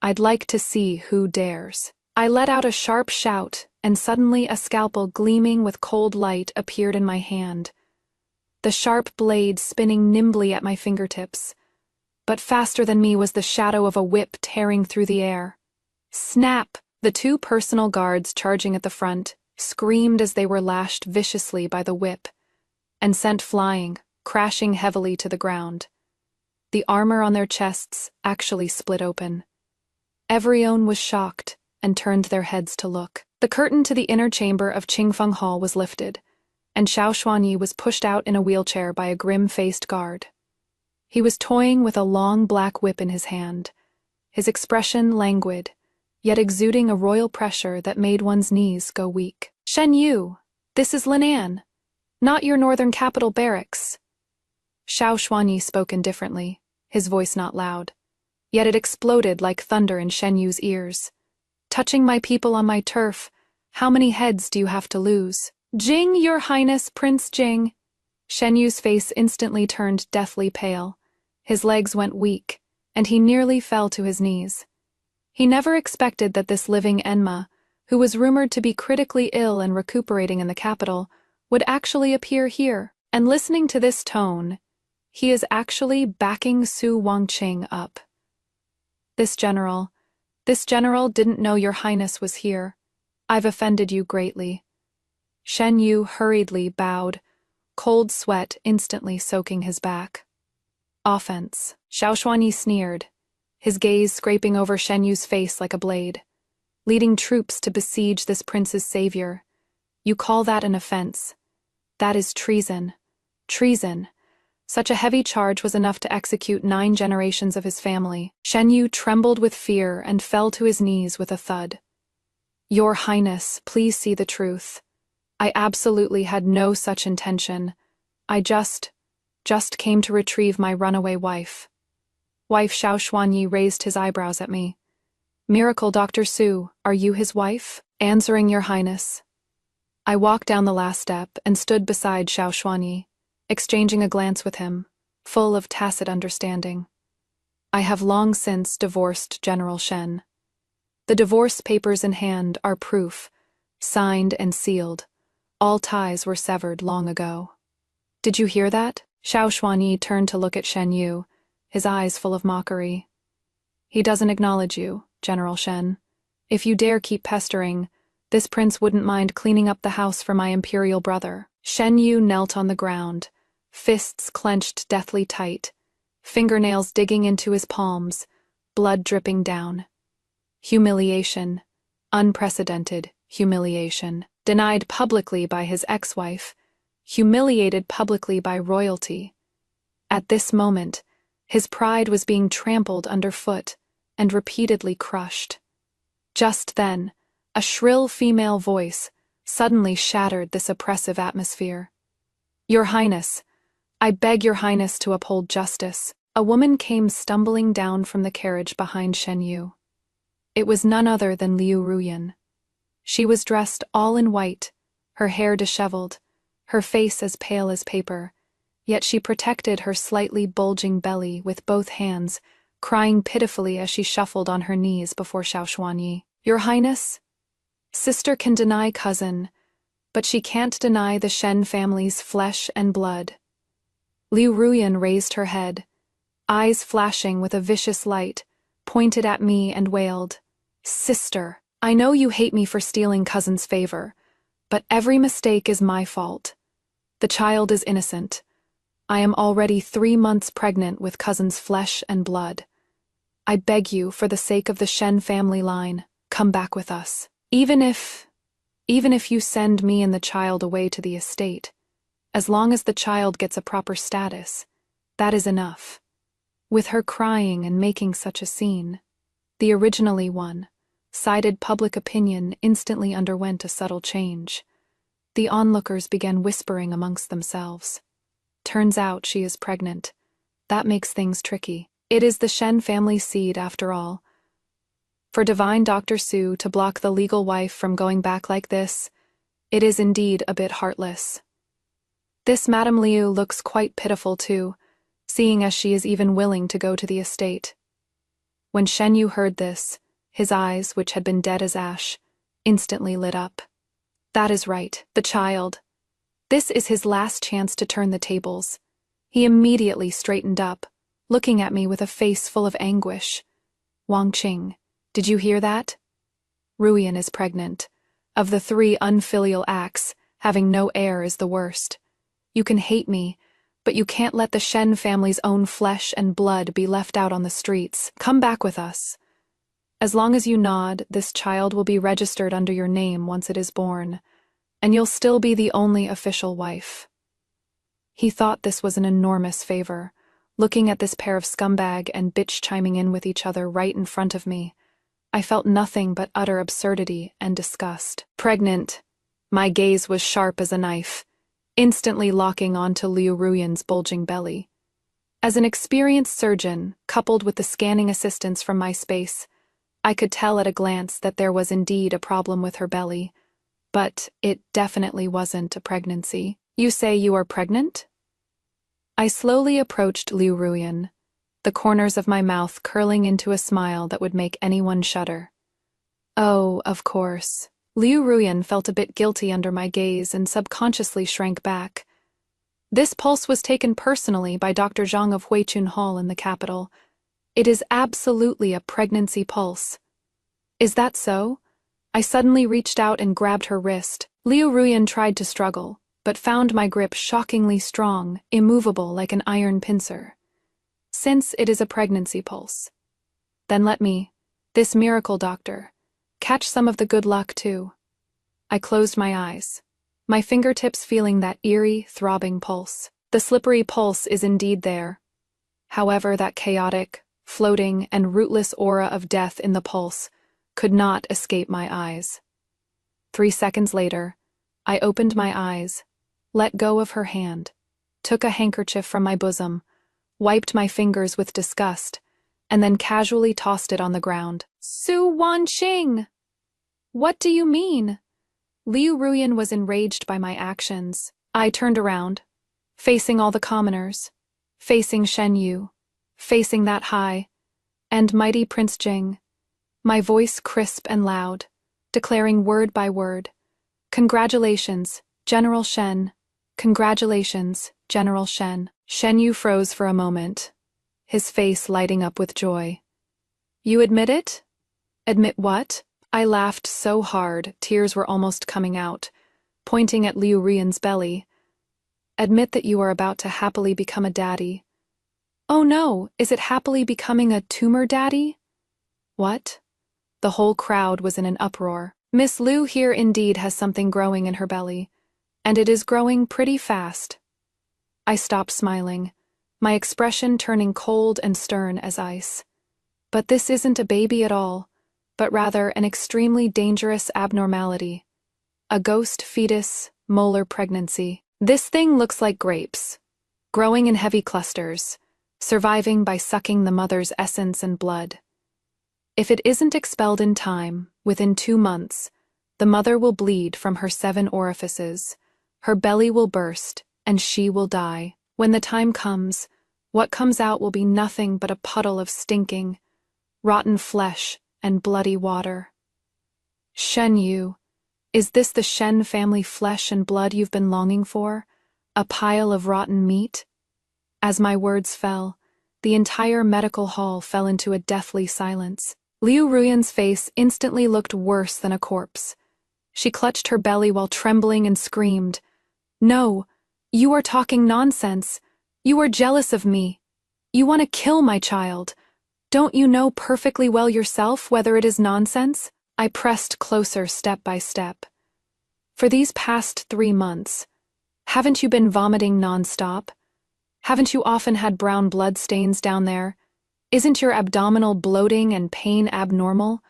I'd like to see who dares. I let out a sharp shout, and suddenly a scalpel gleaming with cold light appeared in my hand, the sharp blade spinning nimbly at my fingertips. But faster than me was the shadow of a whip tearing through the air. Snap! The 2 personal guards charging at the front screamed as they were lashed viciously by the whip and sent flying, crashing heavily to the ground. The armor on their chests actually split open. Everyone was shocked and turned their heads to look. The curtain to the inner chamber of Qingfeng Hall was lifted, and Xiao Xuanyi was pushed out in a wheelchair by a grim-faced guard. He was toying with a long black whip in his hand, his expression languid, yet exuding a royal pressure that made one's knees go weak. Shen Yu, this is Linan, not your northern capital barracks. Xiao Xuanyi spoke indifferently, his voice not loud, yet it exploded like thunder in Shen Yu's ears. Touching my people on my turf, how many heads do you have to lose? Jing, your highness, Prince Jing. Shen Yu's face instantly turned deathly pale. His legs went weak, and he nearly fell to his knees. He never expected that this living Enma, who was rumored to be critically ill and recuperating in the capital, would actually appear here. And listening to this tone, he is actually backing Su Wangqing up. This general didn't know your highness was here. I've offended you greatly. Shen Yu hurriedly bowed, cold sweat instantly soaking his back. Offense. Xiao Xuanyi sneered, his gaze scraping over Shen Yu's face like a blade. Leading troops to besiege this prince's savior. You call that an offense? That is treason. Treason. Such a heavy charge was enough to execute 9 generations of his family. Shen Yu trembled with fear and fell to his knees with a thud. Your Highness, please see the truth. I absolutely had no such intention. I just came to retrieve my runaway wife. Wife Xiao Xuanyi raised his eyebrows at me. Miracle Dr. Su, are you his wife? Answering your highness. I walked down the last step and stood beside Xiao Xuanyi, exchanging a glance with him, full of tacit understanding. I have long since divorced General Shen. The divorce papers in hand are proof, Signed and sealed. All ties were severed long ago. Did you hear that? Xiao Xuanyi turned to look at Shen Yu, his eyes full of mockery. He doesn't acknowledge you, General Shen. If you dare keep pestering, this prince wouldn't mind cleaning up the house for my imperial brother. Shen Yu knelt on the ground, fists clenched deathly tight, fingernails digging into his palms, blood dripping down. Humiliation, unprecedented humiliation, denied publicly by his ex-wife, humiliated publicly by royalty. At this moment, his pride was being trampled underfoot and repeatedly crushed. Just then, a shrill female voice suddenly shattered this oppressive atmosphere. Your Highness, I beg your Highness to uphold justice. A woman came stumbling down from the carriage behind Shen Yu. It was none other than Liu Ruyan. She was dressed all in white, her hair disheveled, her face as pale as paper, yet she protected her slightly bulging belly with both hands, crying pitifully as she shuffled on her knees before Xiao Xuanyi. Your Highness? Sister can deny cousin, but she can't deny the Shen family's flesh and blood. Liu Ruyan raised her head, eyes flashing with a vicious light, pointed at me and wailed, Sister, I know you hate me for stealing cousin's favor, but every mistake is my fault. The child is innocent. I am already 3 months pregnant with cousin's flesh and blood. I beg you, for the sake of the Shen family line, come back with us. Even if you send me and the child away to the estate, as long as the child gets a proper status, that is enough. With her crying and making such a scene, the originally one-sided public opinion instantly underwent a subtle change. The onlookers began whispering amongst themselves. Turns out she is pregnant. That makes things tricky. It is the Shen family seed, after all. For divine Dr. Su to block the legal wife from going back like this, it is indeed a bit heartless. This Madame Liu looks quite pitiful too, seeing as she is even willing to go to the estate. When Shen Yu heard this, his eyes, which had been dead as ash, instantly lit up. That is right, the child. This is his last chance to turn the tables. He immediately straightened up, looking at me with a face full of anguish. Wang Qing, did you hear that? Ruyan is pregnant. Of the 3 unfilial acts, having no heir is the worst. You can hate me, but you can't let the Shen family's own flesh and blood be left out on the streets. Come back with us. As long as you nod, this child will be registered under your name once it is born, and you'll still be the only official wife. He thought this was an enormous favor, looking at this pair of scumbag and bitch chiming in with each other right in front of me. I felt nothing but utter absurdity and disgust. Pregnant, my gaze was sharp as a knife, instantly locking onto Liu Ruyan's bulging belly. As an experienced surgeon, coupled with the scanning assistance from my space, I could tell at a glance that there was indeed a problem with her belly, but it definitely wasn't a pregnancy. You say you are pregnant? I slowly approached Liu Ruyan, the corners of my mouth curling into a smile that would make anyone shudder. Oh, of course. Liu Ruyan felt a bit guilty under my gaze and subconsciously shrank back. This pulse was taken personally by Dr. Zhang of Huichun Hall in the capital. It is absolutely a pregnancy pulse. Is that so? I suddenly reached out and grabbed her wrist. Liu Ruyan tried to struggle, but found my grip shockingly strong, immovable like an iron pincer. Since it is a pregnancy pulse, then let me, this miracle doctor, catch some of the good luck too. I closed my eyes, my fingertips feeling that eerie, throbbing pulse. The slippery pulse is indeed there. However, that chaotic, floating, and rootless aura of death in the pulse could not escape my eyes. 3 seconds later, I opened my eyes, let go of her hand, took a handkerchief from my bosom, wiped my fingers with disgust, and then casually tossed it on the ground. Su Wanqing! What do you mean? Liu Ruyan was enraged by my actions. I turned around, facing all the commoners, facing Shen Yu, facing that high and mighty Prince Jing, my voice crisp and loud, declaring word by word, Congratulations, General Shen. Congratulations, General Shen. Shen Yu froze for a moment, his face lighting up with joy. You admit it? Admit what? I laughed so hard, tears were almost coming out, pointing at Liu Rian's belly. Admit that you are about to happily become a daddy. Oh no, is it happily becoming a tumor daddy? What? The whole crowd was in an uproar. Miss Liu here indeed has something growing in her belly, and it is growing pretty fast. I stopped smiling, my expression turning cold and stern as ice. But this isn't a baby at all, but rather an extremely dangerous abnormality. A ghost fetus molar pregnancy. This thing looks like grapes, growing in heavy clusters, surviving by sucking the mother's essence and blood. If it isn't expelled in time, within 2 months, the mother will bleed from her 7 orifices, her belly will burst, and she will die. When the time comes, what comes out will be nothing but a puddle of stinking, rotten flesh and bloody water. Shen Yu, is this the Shen family flesh and blood you've been longing for? A pile of rotten meat? As my words fell, the entire medical hall fell into a deathly silence. Liu Ruyan's face instantly looked worse than a corpse. She clutched her belly while trembling and screamed, "No, you are talking nonsense. You are jealous of me. You want to kill my child. Don't you know perfectly well yourself whether it is nonsense?" I pressed closer step by step. For these past 3 months, haven't you been vomiting nonstop? Haven't you often had brown blood stains down there? Isn't your abdominal bloating and pain abnormal,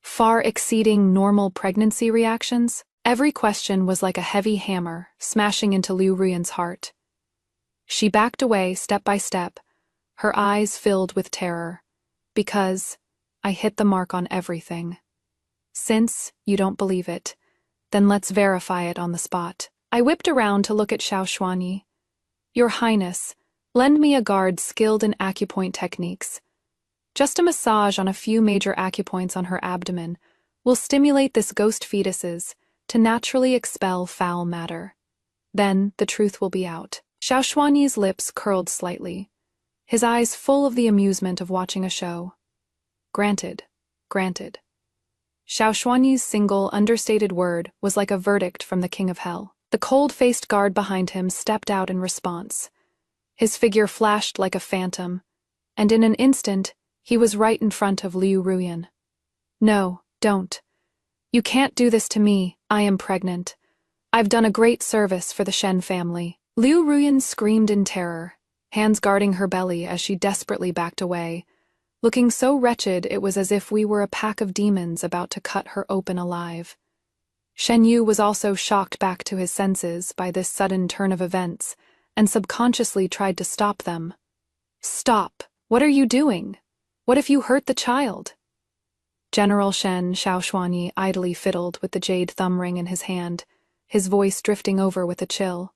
far exceeding normal pregnancy reactions? Every question was like a heavy hammer smashing into Liu Ruyan's heart. She backed away step by step, her eyes filled with terror, because I hit the mark on everything. Since you don't believe it, then let's verify it on the spot. I whipped around to look at Xiao Xuanyi. Your Highness, lend me a guard skilled in acupoint techniques. Just a massage on a few major acupoints on her abdomen will stimulate this ghost fetuses to naturally expel foul matter. Then the truth will be out. Xiao Xuanyi's lips curled slightly, his eyes full of the amusement of watching a show. Granted, granted. Xiao Xuanyi's single, understated word was like a verdict from the King of Hell. The cold-faced guard behind him stepped out in response. His figure flashed like a phantom, and in an instant, he was right in front of Liu Ruyan. No, don't. You can't do this to me. I am pregnant. I've done a great service for the Shen family. Liu Ruyan screamed in terror, hands guarding her belly as she desperately backed away, looking so wretched it was as if we were a pack of demons about to cut her open alive. Shen Yu was also shocked back to his senses by this sudden turn of events, and subconsciously tried to stop them. Stop! What are you doing? What if you hurt the child? General Shen Xiao Xuanyi idly fiddled with the jade thumb ring in his hand, his voice drifting over with a chill.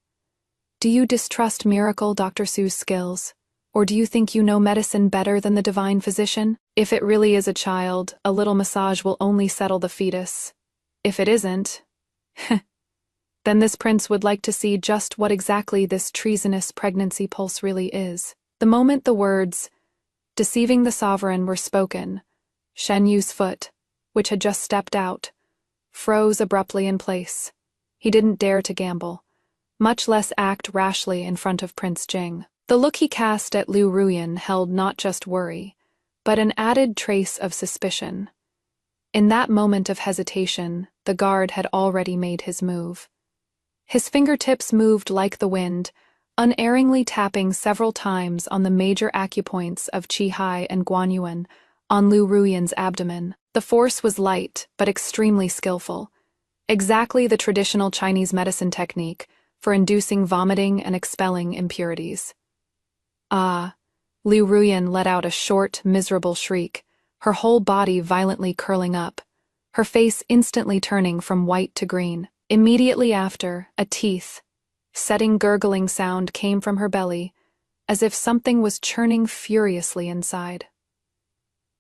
Do you distrust miracle Dr. Su's skills? Or do you think you know medicine better than the divine physician? If it really is a child, a little massage will only settle the fetus. If it isn't, then this prince would like to see just what exactly this treasonous pregnancy pulse really is. The moment the words, "deceiving the sovereign," were spoken, Shen Yu's foot, which had just stepped out, froze abruptly in place. He didn't dare to gamble, much less act rashly in front of Prince Jing. The look he cast at Liu Ruyan held not just worry, but an added trace of suspicion. In that moment of hesitation, the guard had already made his move. His fingertips moved like the wind, unerringly tapping several times on the major acupoints of Qihai and Guanyuan on Liu Ruyan's abdomen. The force was light, but extremely skillful. Exactly the traditional Chinese medicine technique for inducing vomiting and expelling impurities. Ah! Liu Ruyan let out a short, miserable shriek, her whole body violently curling up, her face instantly turning from white to green. Immediately after, a teeth-setting gurgling sound came from her belly, as if something was churning furiously inside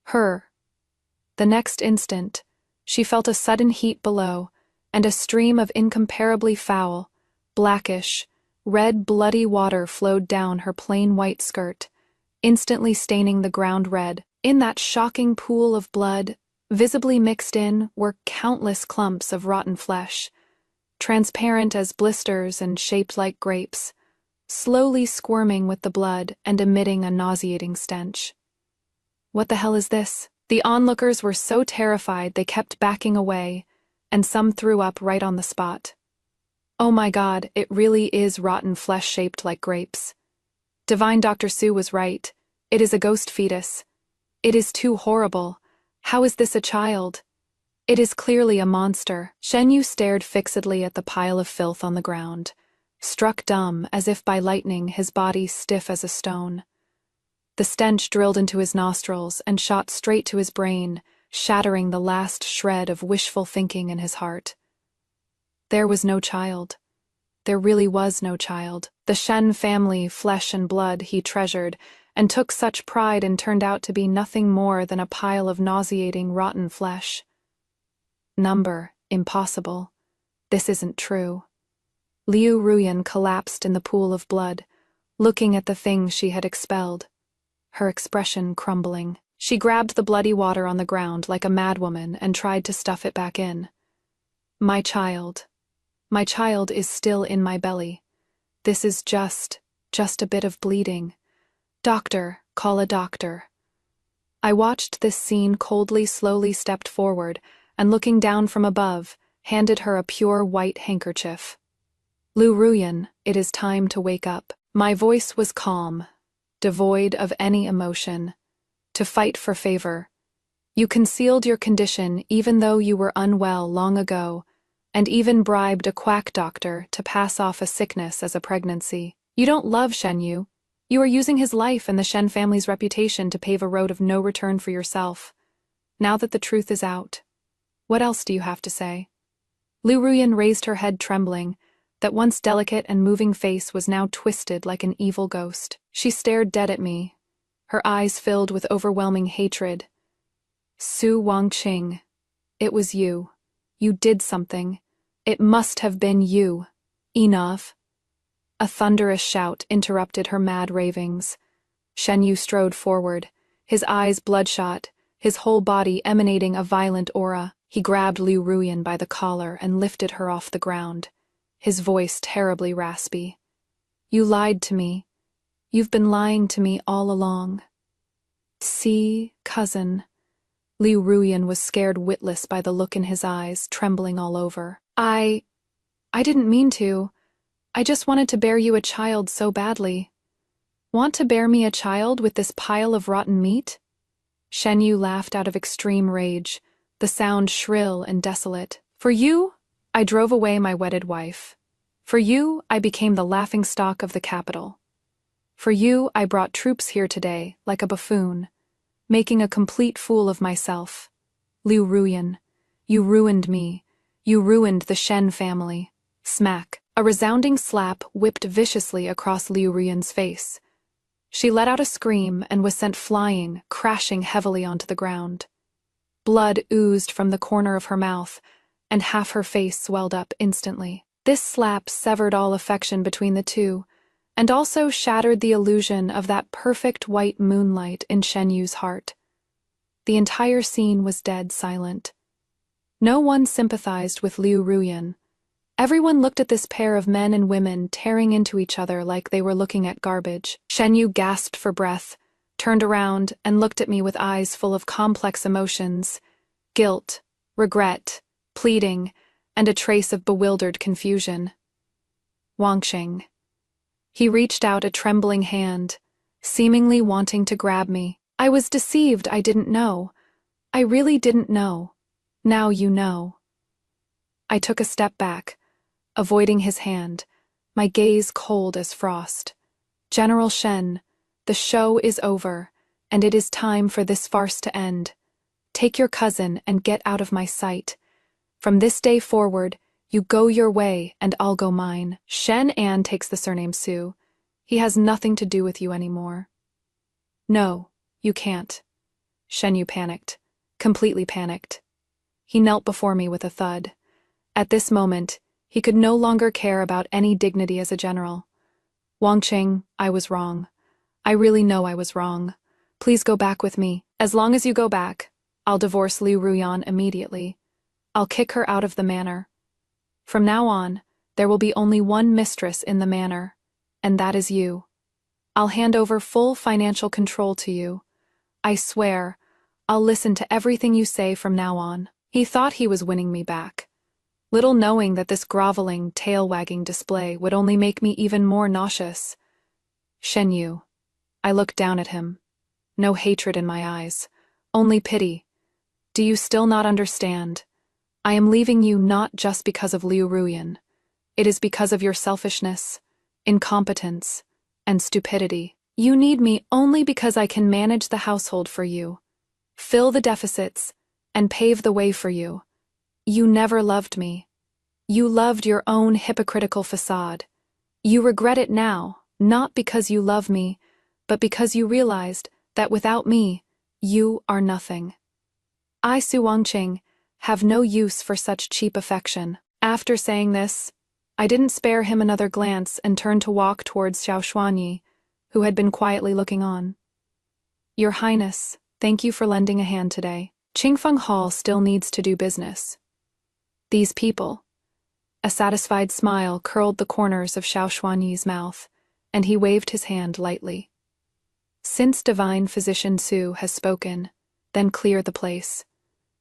her. The next instant, she felt a sudden heat below, and a stream of incomparably foul, blackish, red bloody water flowed down her plain white skirt, instantly staining the ground red. In that shocking pool of blood, visibly mixed in, were countless clumps of rotten flesh, transparent as blisters and shaped like grapes, slowly squirming with the blood and emitting a nauseating stench. What the hell is this? The onlookers were so terrified they kept backing away, and some threw up right on the spot. Oh my God, it really is rotten flesh shaped like grapes. Divine Dr. Sue was right. It is a ghost fetus. It is too horrible. How is this a child? It is clearly a monster. Shen Yu stared fixedly at the pile of filth on the ground, struck dumb as if by lightning, his body stiff as a stone. The stench drilled into his nostrils and shot straight to his brain, shattering the last shred of wishful thinking in his heart. There was no child. There really was no child. The Shen family, flesh and blood, he treasured, and took such pride in, turned out to be nothing more than a pile of nauseating, rotten flesh. Number, impossible. This isn't true. Liu Ruyan collapsed in the pool of blood, looking at the thing she had expelled, her expression crumbling. She grabbed the bloody water on the ground like a madwoman and tried to stuff it back in. My child is still in my belly. This is just a bit of bleeding. Doctor, call a doctor. I watched this scene coldly, slowly stepped forward, and looking down from above, handed her a pure white handkerchief. Liu Ruyan, it is time to wake up. My voice was calm, devoid of any emotion. To fight for favor. You concealed your condition even though you were unwell long ago, and even bribed a quack doctor to pass off a sickness as a pregnancy. You don't love Shen Yu. You are using his life and the Shen family's reputation to pave a road of no return for yourself. Now that the truth is out, what else do you have to say? Liu Ruyan raised her head trembling. That once delicate and moving face was now twisted like an evil ghost. She stared dead at me, her eyes filled with overwhelming hatred. Su Wangqing, it was you. You did something. It must have been you. Enough. A thunderous shout interrupted her mad ravings. Shen Yu strode forward, his eyes bloodshot, his whole body emanating a violent aura. He grabbed Liu Ruyan by the collar and lifted her off the ground, his voice terribly raspy. You lied to me. You've been lying to me all along. See, cousin. Liu Ruyan was scared witless by the look in his eyes, trembling all over. I didn't mean to. I just wanted to bear you a child so badly. Want to bear me a child with this pile of rotten meat? Shen Yu laughed out of extreme rage, the sound shrill and desolate. For you, I drove away my wedded wife. For you, I became the laughingstock of the capital. For you, I brought troops here today, like a buffoon, making a complete fool of myself. Liu Ruyan, you ruined me. You ruined the Shen family. Smack. A resounding slap whipped viciously across Liu Ruyan's face. She let out a scream and was sent flying, crashing heavily onto the ground. Blood oozed from the corner of her mouth, and half her face swelled up instantly. This slap severed all affection between the two, and also shattered the illusion of that perfect white moonlight in Shen Yu's heart. The entire scene was dead silent. No one sympathized with Liu Ruyan. Everyone looked at this pair of men and women tearing into each other like they were looking at garbage. Shen Yu gasped for breath, turned around, and looked at me with eyes full of complex emotions: guilt, regret, pleading, and a trace of bewildered confusion. Wangqing. He reached out a trembling hand, seemingly wanting to grab me. I was deceived. I didn't know. I really didn't know. Now you know. I took a step back, avoiding his hand, my gaze cold as frost. General Shen, the show is over, and it is time for this farce to end. Take your cousin and get out of my sight. From this day forward, you go your way and I'll go mine. Shen An takes the surname Su. He has nothing to do with you anymore. No, you can't. Shen Yu panicked, completely panicked. He knelt before me with a thud, At this moment, he could no longer care about any dignity as a general. Wangqing, I was wrong. I really know I was wrong. Please go back with me. As long as you go back, I'll divorce Liu Ruyan immediately. I'll kick her out of the manor. From now on, there will be only one mistress in the manor, and that is you. I'll hand over full financial control to you. I swear, I'll listen to everything you say from now on. He thought he was winning me back, little knowing that this groveling, tail-wagging display would only make me even more nauseous. Shen Yu. I looked down at him. No hatred in my eyes, only pity. Do you still not understand? I am leaving you not just because of Liu Ruyan. It is because of your selfishness, incompetence, and stupidity. You need me only because I can manage the household for you, fill the deficits, and pave the way for you. You never loved me. You loved your own hypocritical facade. You regret it now, not because you love me, but because you realized that without me, you are nothing. I, Su Wangqing, have no use for such cheap affection. After saying this, I didn't spare him another glance and turned to walk towards Xiao Xuanyi, who had been quietly looking on. Your Highness, thank you for lending a hand today. Qingfeng Hall still needs to do business. These people. A satisfied smile curled the corners of Xiao Xuanyi's mouth, and he waved his hand lightly. Since Divine Physician Su has spoken, then clear the place.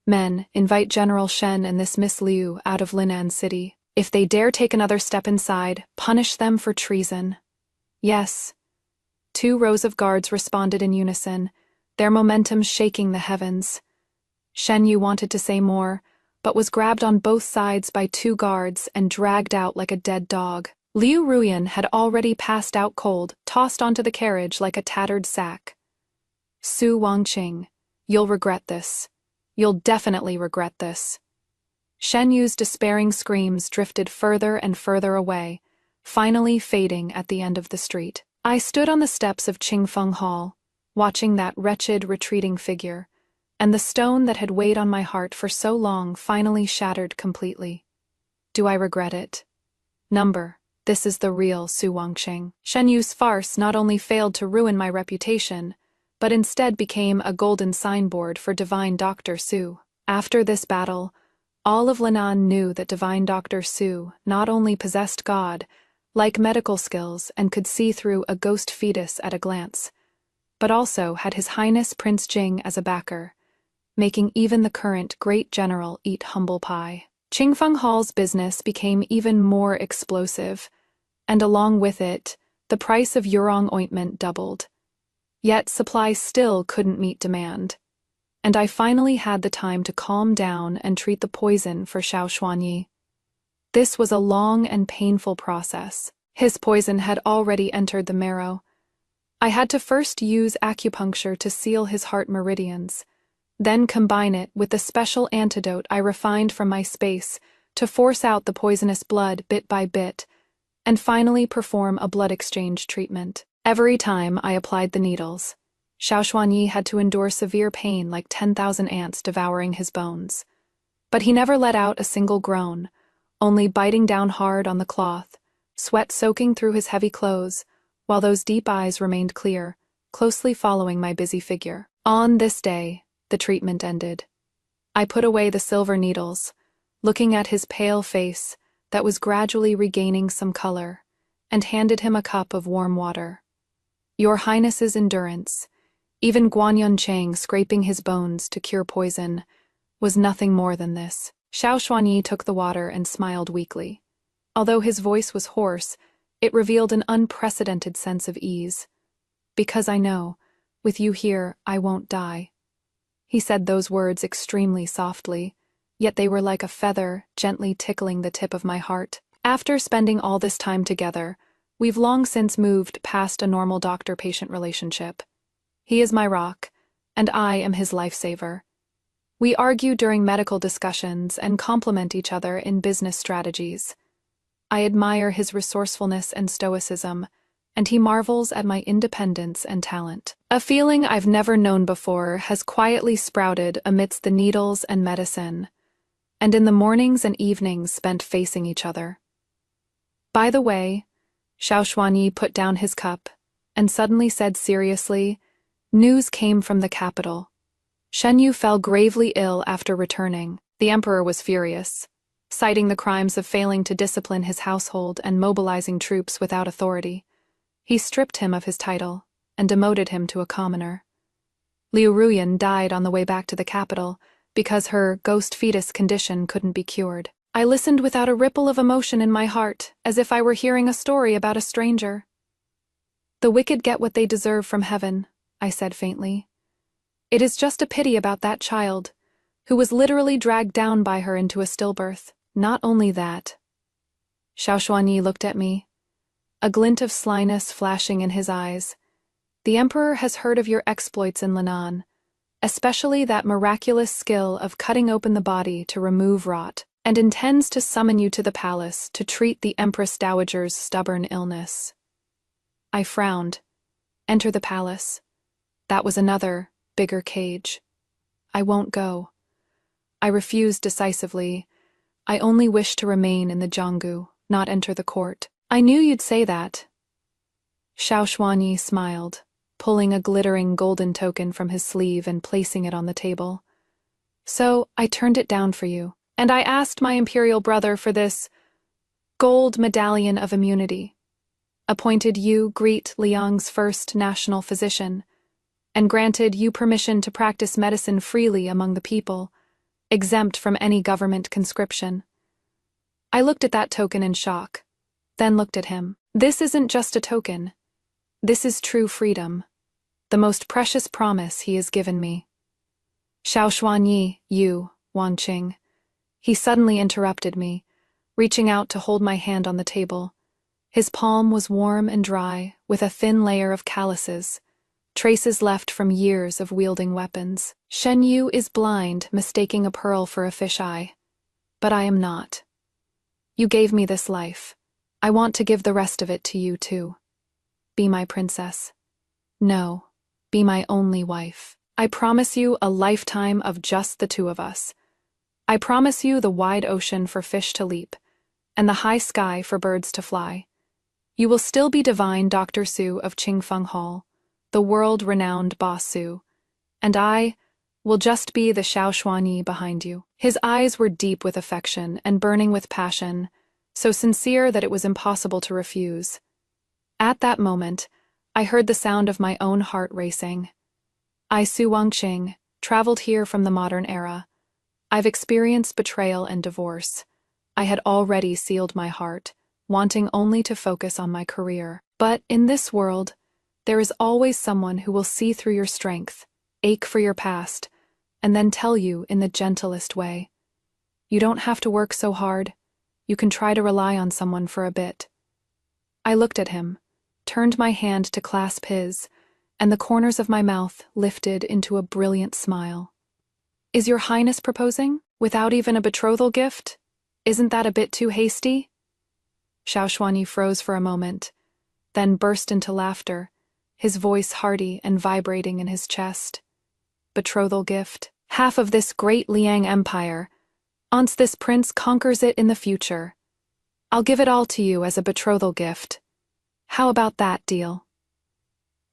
Men, invite General Shen and this Miss Liu out of Linan City. If they dare take another step inside, punish them for treason. Yes. 2 rows of guards responded in unison, their momentum shaking the heavens. Shen Yu wanted to say more, but was grabbed on both sides by 2 guards and dragged out like a dead dog. Liu Ruyan had already passed out cold, tossed onto the carriage like a tattered sack. Su Wangqing, you'll regret this. You'll definitely regret this. Shen Yu's despairing screams drifted further and further away, finally fading at the end of the street. I stood on the steps of Qingfeng Hall, watching that wretched, retreating figure, and the stone that had weighed on my heart for so long finally shattered completely. Do I regret it? This is the real Su Wangqing. Shen Yu's farce not only failed to ruin my reputation, but instead became a golden signboard for Divine Dr. Su. After this battle, all of Linan knew that Divine Dr. Su not only possessed God, like medical skills, and could see through a ghost fetus at a glance, but also had His Highness Prince Jing as a backer, making even the current great general eat humble pie. Qingfeng Hall's business became even more explosive, and along with it, the price of Yurong ointment doubled. Yet supply still couldn't meet demand, and I finally had the time to calm down and treat the poison for Xiao Xuanyi. This was a long and painful process. His poison had already entered the marrow. I had to first use acupuncture to seal his heart meridians, then combine it with the special antidote I refined from my space to force out the poisonous blood bit by bit, and finally perform a blood exchange treatment. Every time I applied the needles, Xiao Xuanyi had to endure severe pain like 10,000 ants devouring his bones. But he never let out a single groan, only biting down hard on the cloth, sweat soaking through his heavy clothes, while those deep eyes remained clear, closely following my busy figure. On this day, the treatment ended. I put away the silver needles, looking at his pale face that was gradually regaining some color, and handed him a cup of warm water. Your Highness's endurance, even Guanyan Chang scraping his bones to cure poison, was nothing more than this. Xiao Xuanyi took the water and smiled weakly. Although his voice was hoarse, it revealed an unprecedented sense of ease. Because I know, with you here, I won't die. He said those words extremely softly, yet they were like a feather gently tickling the tip of my heart. After spending all this time together, we've long since moved past a normal doctor-patient relationship. He is my rock, and I am his lifesaver. We argue during medical discussions and complement each other in business strategies. I admire his resourcefulness and stoicism, and he marvels at my independence and talent. A feeling I've never known before has quietly sprouted amidst the needles and medicine. and in the mornings and evenings spent facing each other. By the way, Xiaoshuanyi put down his cup and suddenly said seriously, news came from the capital. Shenyu fell gravely ill after returning. The emperor was furious, citing the crimes of failing to discipline his household and mobilizing troops without authority. He stripped him of his title and demoted him to a commoner. Liu Ruyan died on the way back to the capital because her ghost fetus condition couldn't be cured. I listened without a ripple of emotion in my heart, as if I were hearing a story about a stranger. The wicked get what they deserve from heaven, I said faintly. It is just a pity about that child, who was literally dragged down by her into a stillbirth. Not only that. Xiaoshuanyi looked at me, a glint of slyness flashing in his eyes. The emperor has heard of your exploits in Lenan, especially that miraculous skill of cutting open the body to remove rot, and intends to summon you to the palace to treat the Empress Dowager's stubborn illness. I frowned. Enter the palace. That was another, bigger cage. I won't go. I refused decisively. I only wish to remain in the Jianggu, not enter the court. I knew you'd say that. Xiaoshuanyi smiled, pulling a glittering golden token from his sleeve and placing it on the table. So I turned it down for you, and I asked my imperial brother for this gold medallion of immunity, appointed you Greet Liang's first national physician, and granted you permission to practice medicine freely among the people, exempt from any government conscription. I looked at that token in shock, then looked at him. This isn't just a token. This is true freedom, the most precious promise he has given me. Xiaoshuanyi, you, Wanqing. He suddenly interrupted me, reaching out to hold my hand on the table. His palm was warm and dry, with a thin layer of calluses, traces left from years of wielding weapons. Shenyu is blind, mistaking a pearl for a fisheye. But I am not. You gave me this life. I want to give the rest of it to you, too. Be my princess. No, be my only wife. I promise you a lifetime of just the two of us. I promise you the wide ocean for fish to leap, and the high sky for birds to fly. You will still be divine Dr. Su of Qingfeng Hall, the world-renowned Boss Su, and I will just be the Xiaoshuanyi behind you. His eyes were deep with affection and burning with passion, so sincere that it was impossible to refuse. At that moment, I heard the sound of my own heart racing. I, Su Wanqing, traveled here from the modern era. I've experienced betrayal and divorce. I had already sealed my heart, wanting only to focus on my career. But in this world, there is always someone who will see through your strength, ache for your past, and then tell you in the gentlest way. You don't have to work so hard. You can try to rely on someone for a bit. I looked at him, turned my hand to clasp his, and the corners of my mouth lifted into a brilliant smile. Is your Highness proposing? Without even a betrothal gift? Isn't that a bit too hasty? Xiaoshuanyi froze for a moment, then burst into laughter, his voice hearty and vibrating in his chest. Betrothal gift? Half of this great Liang Empire. Once this prince conquers it in the future. I'll give it all to you as a betrothal gift. How about that deal?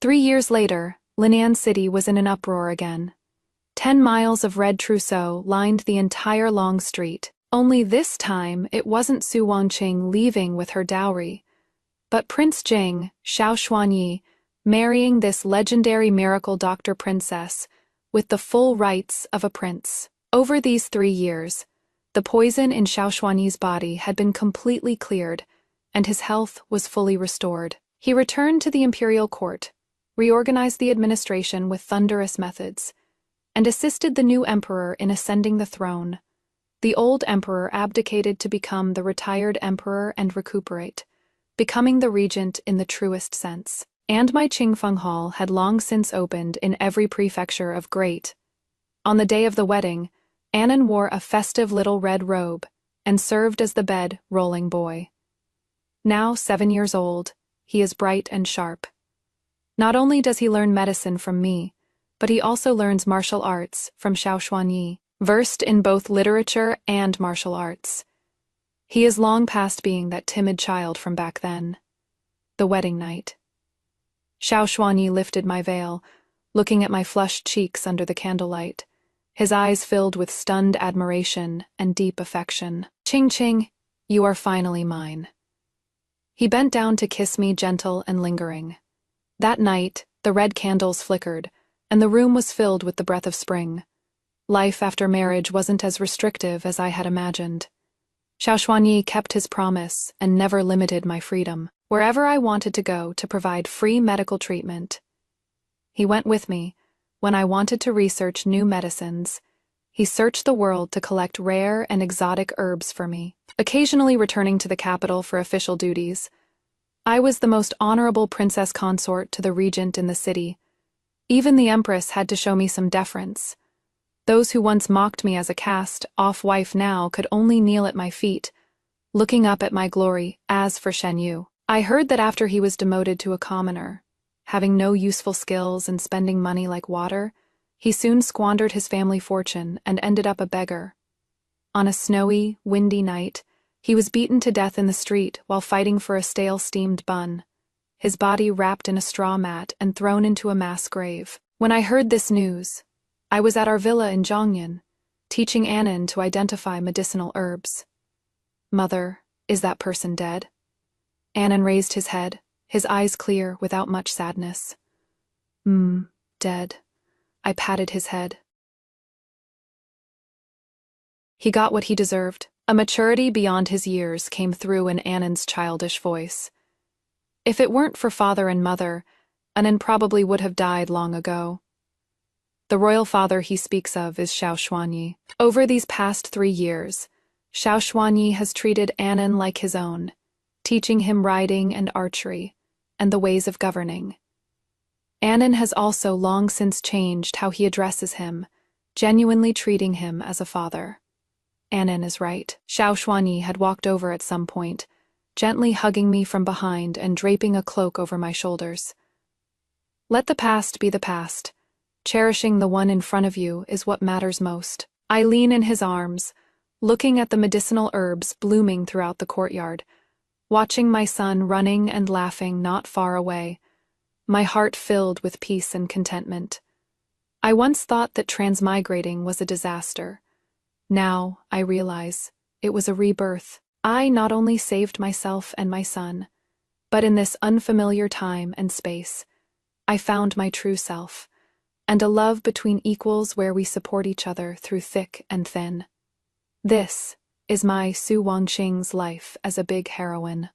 3 years later, Linan City was in an uproar again. 10 miles of red trousseau lined the entire long street. Only this time, it wasn't Su Wanqing leaving with her dowry, but Prince Jing, Xiaoshuanyi, marrying this legendary miracle doctor princess with the full rights of a prince. Over these 3 years, the poison in Xiaoshuanyi's body had been completely cleared, and his health was fully restored. He returned to the imperial court, reorganized the administration with thunderous methods, and assisted the new emperor in ascending the throne. The old emperor abdicated to become the retired emperor and recuperate, becoming the regent in the truest sense. And my Qingfeng Hall had long since opened in every prefecture of Great. On the day of the wedding, Annan wore a festive little red robe and served as the bed-rolling boy. Now 7 years old, he is bright and sharp. Not only does he learn medicine from me, but he also learns martial arts from Xiaoshuanyi. versed in both literature and martial arts. He is long past being that timid child from back then. The wedding night. Xiao Xuanyi lifted my veil, looking at my flushed cheeks under the candlelight, his eyes filled with stunned admiration and deep affection. Ching Ching, you are finally mine. He bent down to kiss me, gentle and lingering. That night, the red candles flickered, and the room was filled with the breath of spring. Life after marriage wasn't as restrictive as I had imagined. Xiao Xuanyi kept his promise and never limited my freedom, wherever I wanted to go to provide free medical treatment. He went with me when I wanted to research new medicines. He searched the world to collect rare and exotic herbs for me, occasionally returning to the capital for official duties. I was the most honorable princess consort to the regent in the city. Even the empress had to show me some deference. Those who once mocked me as a cast-off wife now could only kneel at my feet, looking up at my glory. As for Shen Yu, I heard that after he was demoted to a commoner, having no useful skills and spending money like water, he soon squandered his family fortune and ended up a beggar. On a snowy, windy night, he was beaten to death in the street while fighting for a stale steamed bun, his body wrapped in a straw mat and thrown into a mass grave. When I heard this news, I was at our villa in Zhongyan, teaching Annan to identify medicinal herbs. Mother, is that person dead? Annan raised his head, his eyes clear without much sadness. Dead. I patted his head. He got what he deserved. A maturity beyond his years came through in Annan's childish voice. If it weren't for father and mother, Annan probably would have died long ago. The royal father he speaks of is Xiao Xuanyi. Over these past 3 years, Xiao Xuanyi has treated Annan like his own, teaching him riding and archery, and the ways of governing. Annan has also long since changed how he addresses him, genuinely treating him as a father. Annan is right. Xiao Xuanyi had walked over at some point, gently hugging me from behind and draping a cloak over my shoulders. Let the past be the past. Cherishing the one in front of you is what matters most. I lean in his arms, looking at the medicinal herbs blooming throughout the courtyard, watching my son running and laughing not far away, my heart filled with peace and contentment. I once thought that transmigrating was a disaster. Now, I realize, it was a rebirth. I not only saved myself and my son, but in this unfamiliar time and space, I found my true self, and a love between equals where we support each other through thick and thin. This is my Su Wangqing's life as a big heroine.